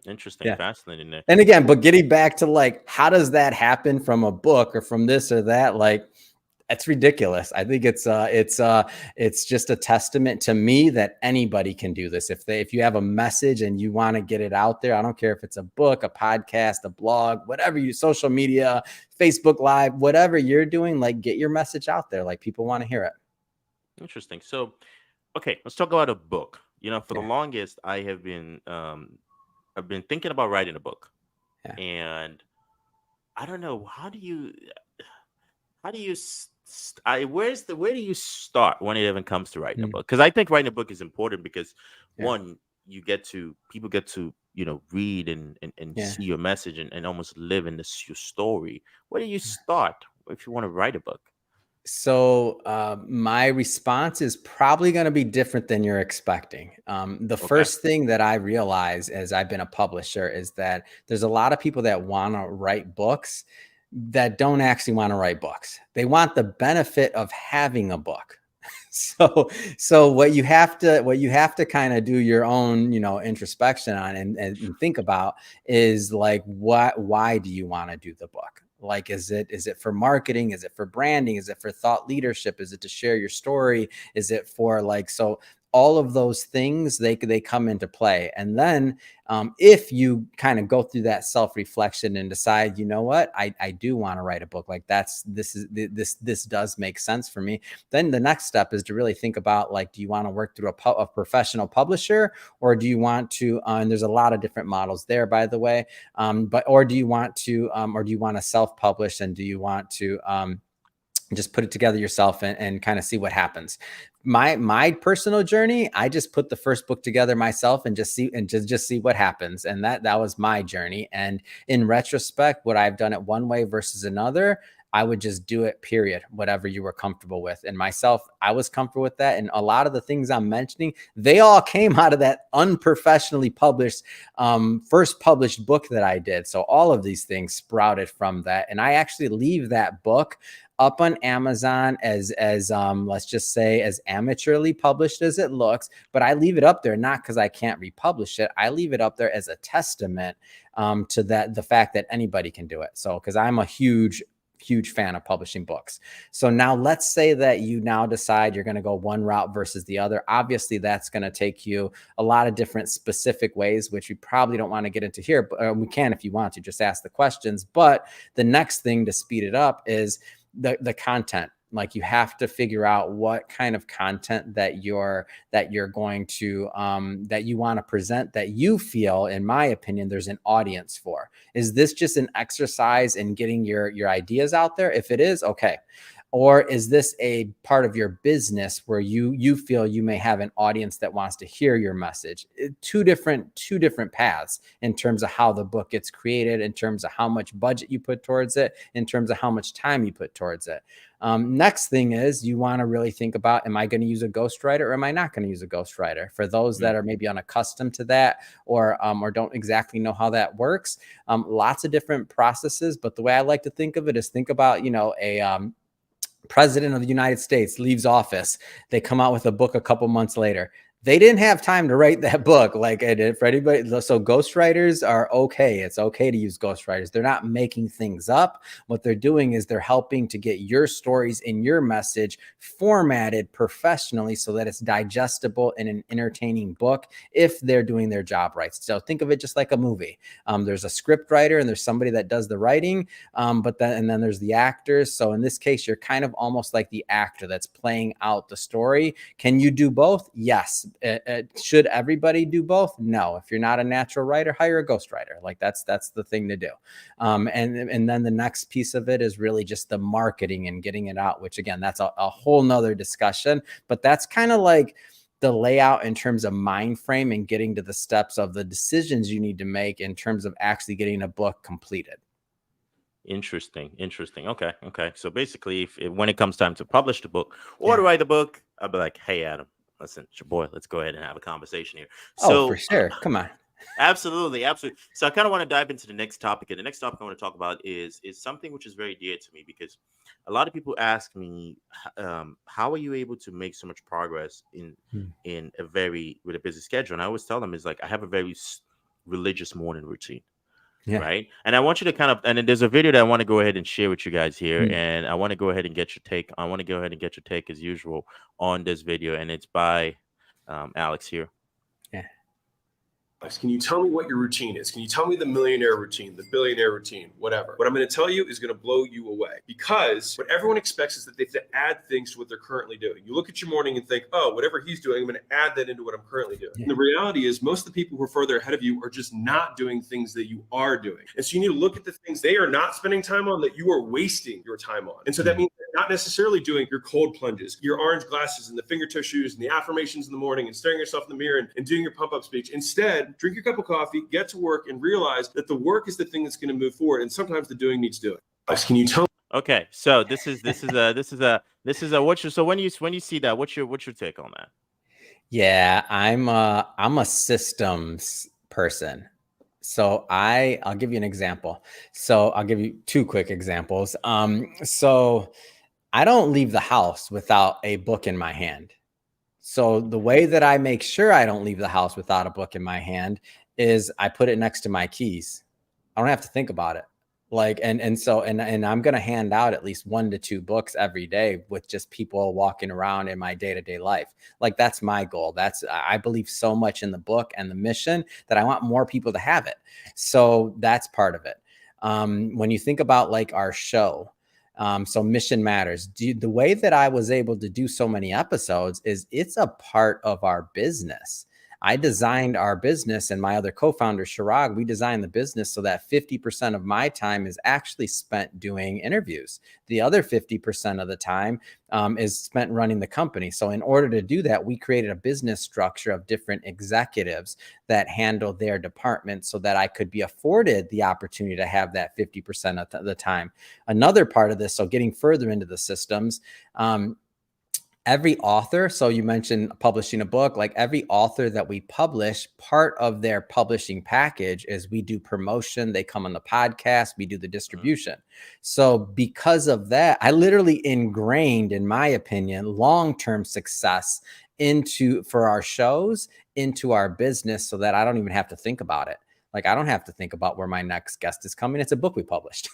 Interesting. Yeah. Fascinating there. And again, but getting back to like, how does that happen from a book or from this or that? Like, that's ridiculous. I think it's just a testament to me that anybody can do this. If you have a message and you want to get it out there, I don't care if it's a book, a podcast, a blog, whatever social media, Facebook Live, whatever you're doing, like, get your message out there. Like, people want to hear it. Interesting. So, okay, let's talk about a book. For the longest, I've been thinking about writing a book, and I don't know, where do you start when it even comes to writing a book? Because I think writing a book is important because one, people get to read and see your message and almost live in your story. Where do you start if you want to write a book? So my response is probably going to be different than you're expecting. First thing that I realize as I've been a publisher is that there's a lot of people that want to write books that don't actually want to write books. They want the benefit of having a book. So what you have to kind of do your own, introspection on and think about is like, why do you want to do the book? Like, is it for marketing? Is it for branding? Is it for thought leadership? Is it to share your story? Is it for like, so all of those things, they come into play. And then if you kind of go through that self-reflection and decide, you know what, I do want to write a book, like this does make sense for me, then the next step is to really think about, like, do you want to work through a professional publisher, or do you want to, and there's a lot of different models there, by the way, or do you want to self-publish, and do you want to just put it together yourself and kind of see what happens. My personal journey, I just put the first book together myself and just see what happens. And that was my journey. And in retrospect, would I have done it one way versus another? I would just do it, period, whatever you were comfortable with. And myself, I was comfortable with that. And a lot of the things I'm mentioning, they all came out of that unprofessionally published, first published book that I did. So all of these things sprouted from that. And I actually leave that book up on Amazon as let's just say, as amateurly published as it looks, but I leave it up there not because I can't republish it. I leave it up there as a testament to the fact that anybody can do it. So, because I'm a huge fan of publishing books. So now let's say that you now decide you're going to go one route versus the other. Obviously, that's going to take you a lot of different specific ways, which we probably don't want to get into here, but we can if you want to just ask the questions. But the next thing to speed it up is the content. Like, you have to figure out what kind of content that you're going to that you want to present, that you feel, in my opinion, there's an audience for. Is this just an exercise in getting your ideas out there? If it is, okay. Or is this a part of your business where you feel you may have an audience that wants to hear your message? Two different paths in terms of how the book gets created, in terms of how much budget you put towards it, in terms of how much time you put towards it. Next thing is, you want to really think about, am I going to use a ghostwriter or am I not going to use a ghostwriter? For those that are maybe unaccustomed to that, or don't exactly know how that works, lots of different processes. But the way I like to think of it is, think about, a president of the United States leaves office. They come out with a book a couple months later. They didn't have time to write that book. Like, for anybody, so ghostwriters are okay. It's okay to use ghostwriters. They're not making things up. What they're doing is they're helping to get your stories and your message formatted professionally so that it's digestible in an entertaining book, if they're doing their job right. So think of it just like a movie. There's a script writer and there's somebody that does the writing, and then there's the actors. So in this case, you're kind of almost like the actor that's playing out the story. Can you do both? Yes. Should everybody do both? No. If you're not a natural writer, hire a ghostwriter. Like, that's the thing to do. And then the next piece of it is really just the marketing and getting it out, which again, that's a whole nother discussion, but that's kind of like the layout in terms of mind frame and getting to the steps of the decisions you need to make in terms of actually getting a book completed. Interesting. Okay. So basically, when it comes time to publish the book or to write the book, I'll be like, hey, Adam, listen, it's your boy. Let's go ahead and have a conversation here. So, for sure. Come on. Absolutely. So I kind of want to dive into the next topic. And the next topic I want to talk about is something which is very dear to me, because a lot of people ask me, how are you able to make so much progress with a busy schedule? And I always tell them, is like, I have a very religious morning routine. Yeah. Right. And I want you to kind of, and then there's a video that I want to go ahead and share with you guys here. And I want to go ahead and get your take. I want to go ahead and get your take as usual on this video. And it's by Alex here. Yeah. Can you tell me what your routine is? Can you tell me the millionaire routine, the billionaire routine, whatever? What I'm going to tell you is going to blow you away, because what everyone expects is that they have to add things to what they're currently doing. You look at your morning and think, oh, whatever he's doing, I'm going to add that into what I'm currently doing. Yeah. And the reality is, most of the people who are further ahead of you are just not doing things that you are doing. And so you need to look at the things they are not spending time on that you are wasting your time on. And so that means not necessarily doing your cold plunges, your orange glasses and the fingertip shoes and the affirmations in the morning and staring yourself in the mirror and doing your pump-up speech. Instead, drink your cup of coffee, get to work, and realize that the work is the thing that's going to move forward. And sometimes the doing needs doing. Can you tell? Okay, so this is so when you see that, what's your take on that? Yeah, I'm a systems person. So I'll give you an example. So I'll give you two quick examples. So I don't leave the house without a book in my hand. So the way that I make sure I don't leave the house without a book in my hand is I put it next to my keys. I don't have to think about it. Like, and so I'm going to hand out at least 1 to 2 books every day with just people walking around in my day-to-day life. Like, that's my goal. I believe so much in the book and the mission that I want more people to have it. So that's part of it. When you think about like our show, so Mission Matters, the way that I was able to do so many episodes is it's a part of our business. I designed our business, and my other co-founder, Shirag, we designed the business so that 50% of my time is actually spent doing interviews. The other 50% of the time is spent running the company. So in order to do that, we created a business structure of different executives that handle their department so that I could be afforded the opportunity to have that 50% of the time. Another part of this, so getting further into the systems, every author, so you mentioned publishing a book, like every author that we publish, part of their publishing package is we do promotion, they come on the podcast, we do the distribution. So because of that, I literally ingrained, in my opinion, long-term success for our shows, into our business, so that I don't even have to think about it. Like, I don't have to think about where my next guest is coming. It's a book we published.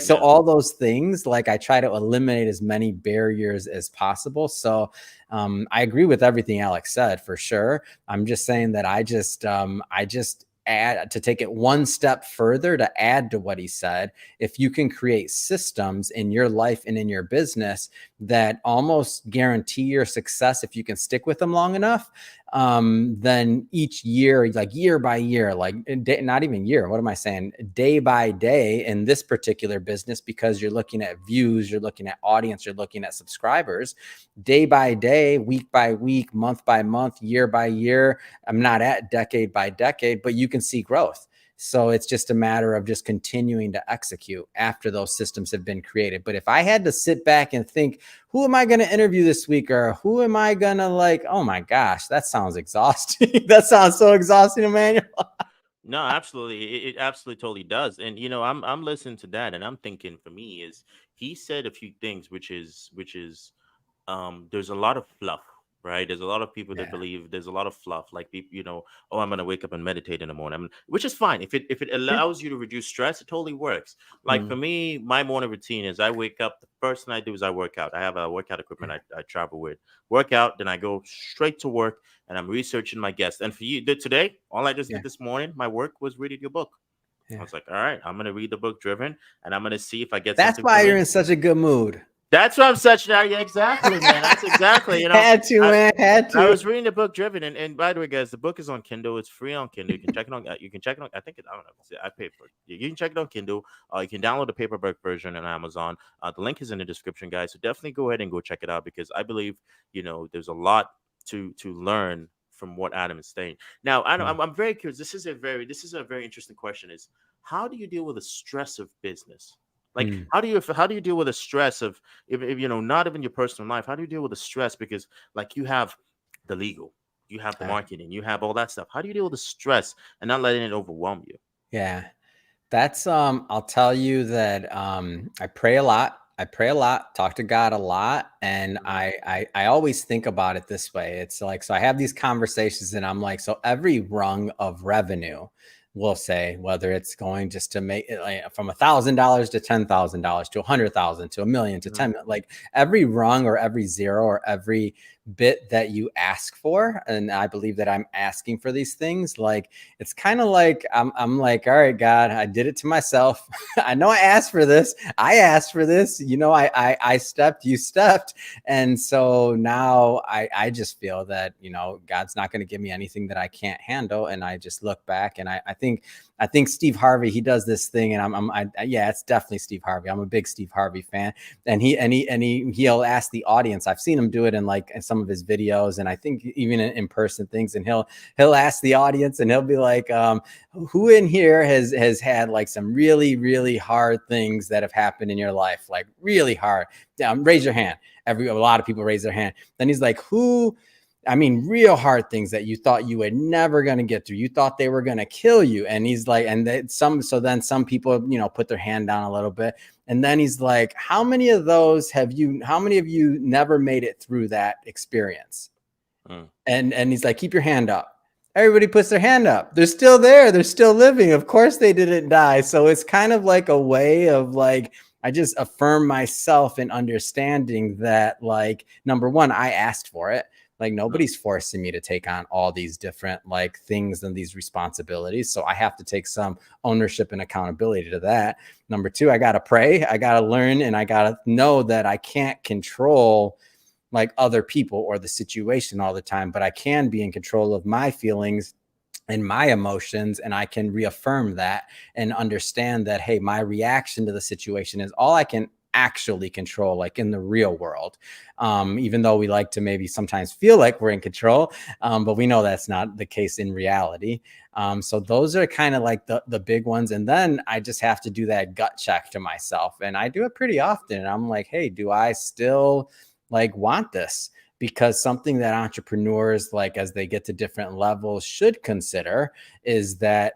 So all those things, like, I try to eliminate as many barriers as possible. So I agree with everything Alex said, for sure. I'm just saying that I just add, to take it one step further, to add to what he said, if you can create systems in your life and in your business that almost guarantee your success if you can stick with them long enough, then each year, like year by year, like not even year, what am I saying? Day by day in this particular business, because you're looking at views, you're looking at audience, you're looking at subscribers, day by day, week by week, month by month, year by year. I'm not at decade by decade, but you can see growth. So it's just a matter of just continuing to execute after those systems have been created. But if I had to sit back and think, who am I going to interview this week? Or who am I going to, like, oh my gosh, that sounds exhausting. That sounds so exhausting, Emmanuel. No, absolutely. It absolutely totally does. And I'm listening to that, and I'm thinking, for me, is he said a few things, which is there's a lot of fluff, right? There's a lot of people that believe there's a lot of fluff, like people, oh, I'm gonna wake up and meditate in the morning, which is fine. If it allows you to reduce stress, it totally works. Like for me, my morning routine is I wake up, the first thing I do is I work out. I have a workout equipment I travel with. Work out, then I go straight to work, and I'm researching my guests. And for you, today, all I just did this morning, my work was reading your book. I was like, all right, I'm gonna read the book Driven, and I'm gonna see if I get. That's why you're in such a good mood. That's what I'm such now. Yeah, exactly, man. That's exactly. Had to. I was reading the book Driven, and by the way, guys, the book is on Kindle. It's free on Kindle. You can check it on. I think I don't know. I paid for it. You can check it on Kindle. You can download the paperback version on Amazon. The link is in the description, guys. So definitely go ahead and go check it out, because I believe there's a lot to learn from what Adam is saying. Now, I'm very curious. This is a very interesting question. Is how do you deal with the stress of business? Like, how do you deal with the stress of, if not even your personal life? How do you deal with the stress? Because, like, you have the legal, you have the marketing, you have all that stuff. How do you deal with the stress and not letting it overwhelm you? Yeah, that's I'll tell you that I pray a lot. Talk to God a lot, and I always think about it this way. It's like, so I have these conversations, and I'm like, so every rung of revenue, we'll say, whether it's going just to make it like from $1,000 to $10,000 to 100,000 to 1,000,000 to 10, like every rung or every zero or every bit that you ask for, and I believe that I'm asking for these things, like it's kind of like I'm like, all right, God, I did it to myself. I know I asked for this. I stepped, you stepped, and so now I just feel that God's not going to give me anything that I can't handle, and I just look back, and I think Steve Harvey, he does this thing, and it's definitely Steve Harvey. I'm a big Steve Harvey fan, and he'll ask the audience. I've seen him do it in some of his videos, and I think even in person things, and he'll ask the audience, and he'll be like, who in here has had like some really, really hard things that have happened in your life, like really hard? Raise your hand. A lot of people raise their hand. Then he's like, real hard things that you thought you were never going to get through. You thought they were going to kill you. And he's like, then some people, put their hand down a little bit. And then he's like, how many of you never made it through that experience? And he's like, keep your hand up. everybody puts their hand up. They're still there. They're still living. Of course they didn't die. So it's kind of like a way of like, I just affirm myself in understanding that, like, number one, I asked for it. Like, nobody's forcing me to take on all these different like things and these responsibilities. So I have to take some ownership and accountability to that. Number two, I got to pray. I got to learn, and I got to know that I can't control like other people or the situation all the time, but I can be in control of my feelings and my emotions, and I can reaffirm that and understand that, hey, my reaction to the situation is all I can actually control, like in the real world. Even though we like to maybe sometimes feel like we're in control, but we know that's not the case in reality. So those are kind of like the big ones. And then I just have to do that gut check to myself. And I do it pretty often. And I'm like, hey, do I still like want this? Because something that entrepreneurs, like as they get to different levels, should consider is that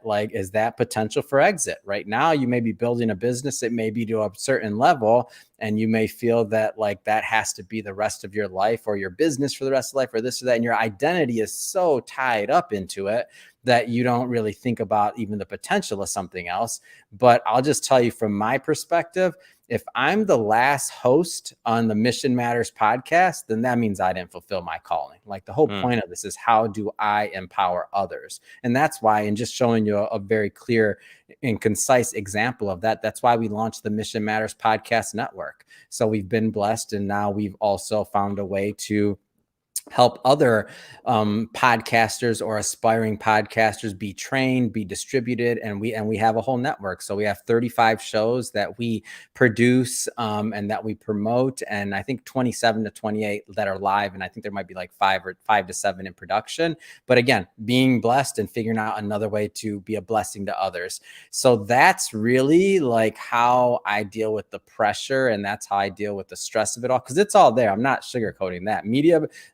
potential for exit. Right now, you may be building a business that may be to a certain level, and you may feel that like that has to be the rest of your life or your business for the rest of life or this or that. And your identity is so tied up into it that you don't really think about even the potential of something else. But I'll just tell you from my perspective, if I'm the last host on the Mission Matters podcast, then that means I didn't fulfill my calling. Like the whole point of this is how do I empower others? And that's why, and just showing you a very clear and concise example of that, that's why we launched the Mission Matters Podcast Network. So we've been blessed, and now we've also found a way to help other podcasters or aspiring podcasters be trained, be distributed, and we have a whole network. So we have 35 shows that we produce and that we promote, and I think 27 to 28 that are live, and I think there might be like 5 to 7 in production. But again, being blessed and figuring out another way to be a blessing to others. So that's really like how I deal with the pressure, and that's how I deal with the stress of it all, because it's all there. I'm not sugarcoating that.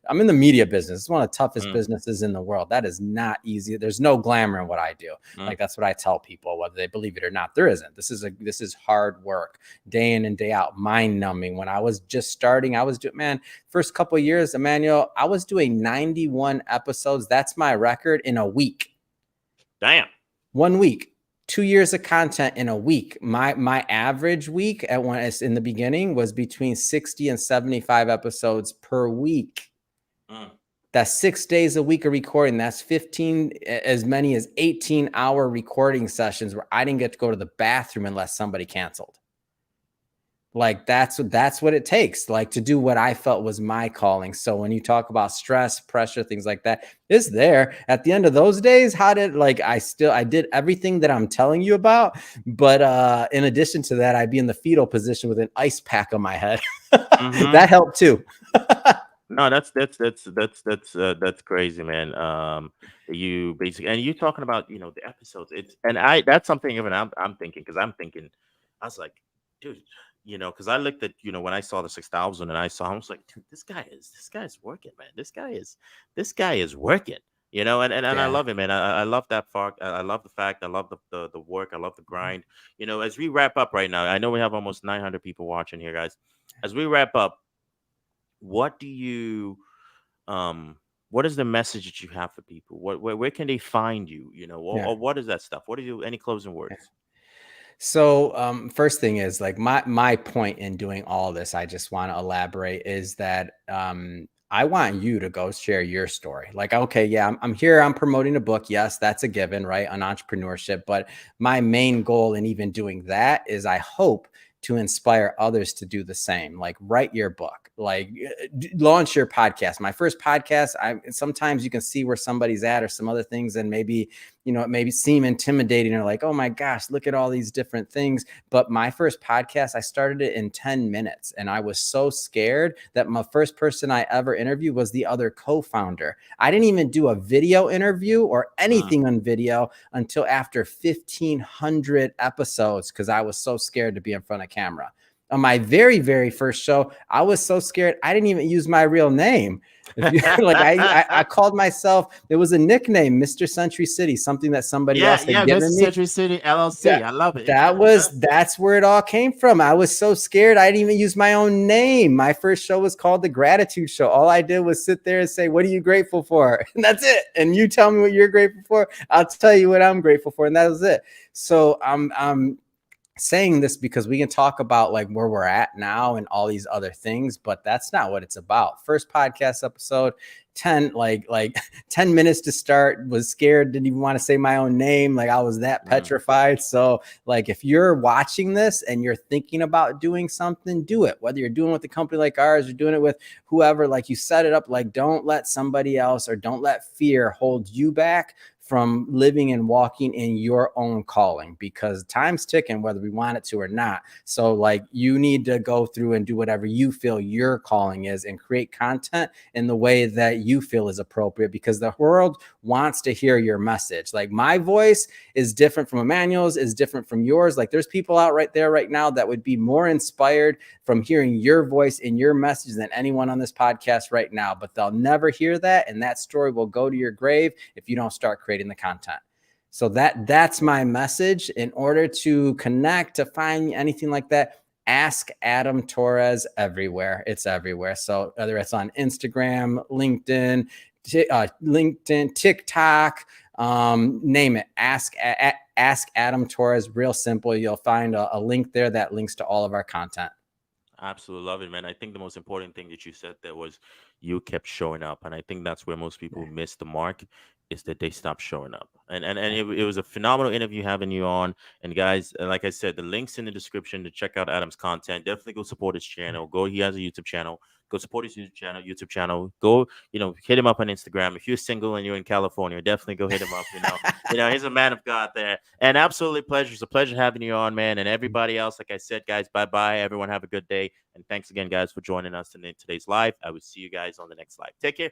I'm in the media business. It's one of the toughest businesses in the world. That is not easy. There's no glamour in what I do. Like that's what I tell people, whether they believe it or not. There isn't. This is hard work, day in and day out, mind numbing. When I was just starting, I was doing, first couple of years, Emmanuel, I was doing 91 episodes. That's my record in a week. Damn. 1 week. 2 years of content in a week. My average week in the beginning was between 60 and 75 episodes per week. That's 6 days a week of recording. That's 15, as many as 18-hour recording sessions where I didn't get to go to the bathroom unless somebody canceled. Like that's what it takes, like to do what I felt was my calling. So when you talk about stress, pressure, things like that, it's there. At the end of those days, I did everything that I'm telling you about. But in addition to that, I'd be in the fetal position with an ice pack on my head. That helped too. No, that's crazy, man. You basically, and you talking about, the episodes. That's something even I'm thinking, because I'm thinking, I was like, dude, because I looked at, when I saw the 6,000 and I was like, dude, this guy is working, man. This guy is working, and I love it, man. I love that fact. I love the fact. I love the work. I love the grind. As we wrap up right now, I know we have almost 900 people watching here, guys. As we wrap up, what do you what is the message that you have for people? Where can they find you, or what is that stuff? Any closing words? So first thing is, like, my point in doing all this, I just want to elaborate, is that I want you to go share your story. Like, okay, yeah, I'm here, I'm promoting a book. Yes, that's a given, right? On entrepreneurship. But my main goal in even doing that is, I hope to inspire others to do the same. Like, write your book, like launch your podcast. My first podcast, sometimes you can see where somebody's at or some other things, and maybe, it maybe seem intimidating, or like, oh my gosh, look at all these different things. But my first podcast, I started it in 10 minutes. And I was so scared that my first person I ever interviewed was the other co-founder. I didn't even do a video interview or anything on video until after 1,500 episodes, because I was so scared to be in front of camera. on my very, very first show, I was so scared I didn't even use my real name. If you, like I called myself, it was a nickname, Mr. Century City, something that somebody else had given Mr. me. Century City LLC. I love it. That's where it all came from. I was so scared I didn't even use my own name. My first show was called The Gratitude Show. All I did was sit there and say, what are you grateful for? And that's it. And you tell me what you're grateful for, I'll tell you what I'm grateful for. And that was it. So I'm saying this because we can talk about like where we're at now and all these other things, but that's not what it's about. First podcast episode, 10 minutes to start, was scared, didn't even want to say my own name. Like I was that petrified. So like if you're watching this and you're thinking about doing something, do it. Whether you're doing it with a company like ours or doing it with whoever, like you set it up, like don't let somebody else or don't let fear hold you back from living and walking in your own calling, because time's ticking whether we want it to or not. So like you need to go through and do whatever you feel your calling is and create content in the way that you feel is appropriate, because the world wants to hear your message. Like my voice is different from Emmanuel's, is different from yours. Like there's people out right there right now that would be more inspired from hearing your voice and your message than anyone on this podcast right now, but they'll never hear that. And that story will go to your grave if you don't start creating the content. So that's my message. In order to connect, to find anything like that, ask Adam Torres everywhere. It's everywhere. So whether it's on Instagram, LinkedIn, TikTok, name it. Ask Adam Torres. Real simple. You'll find a link there that links to all of our content. Absolutely love it, man. I think the most important thing that you said there was you kept showing up, and I think that's where most people miss the mark, is that they stop showing up. And it was a phenomenal interview having you on. And guys, like I said, the links in the description to check out Adam's content. Definitely go support his channel. He has a YouTube channel. Go support his YouTube channel. Go, hit him up on Instagram. If you're single and you're in California, definitely go hit him up. He's a man of God there. And absolutely pleasure. It's a pleasure having you on, man. And everybody else, like I said, guys, bye-bye. Everyone have a good day. And thanks again, guys, for joining us in today's live. I will see you guys on the next live. Take care.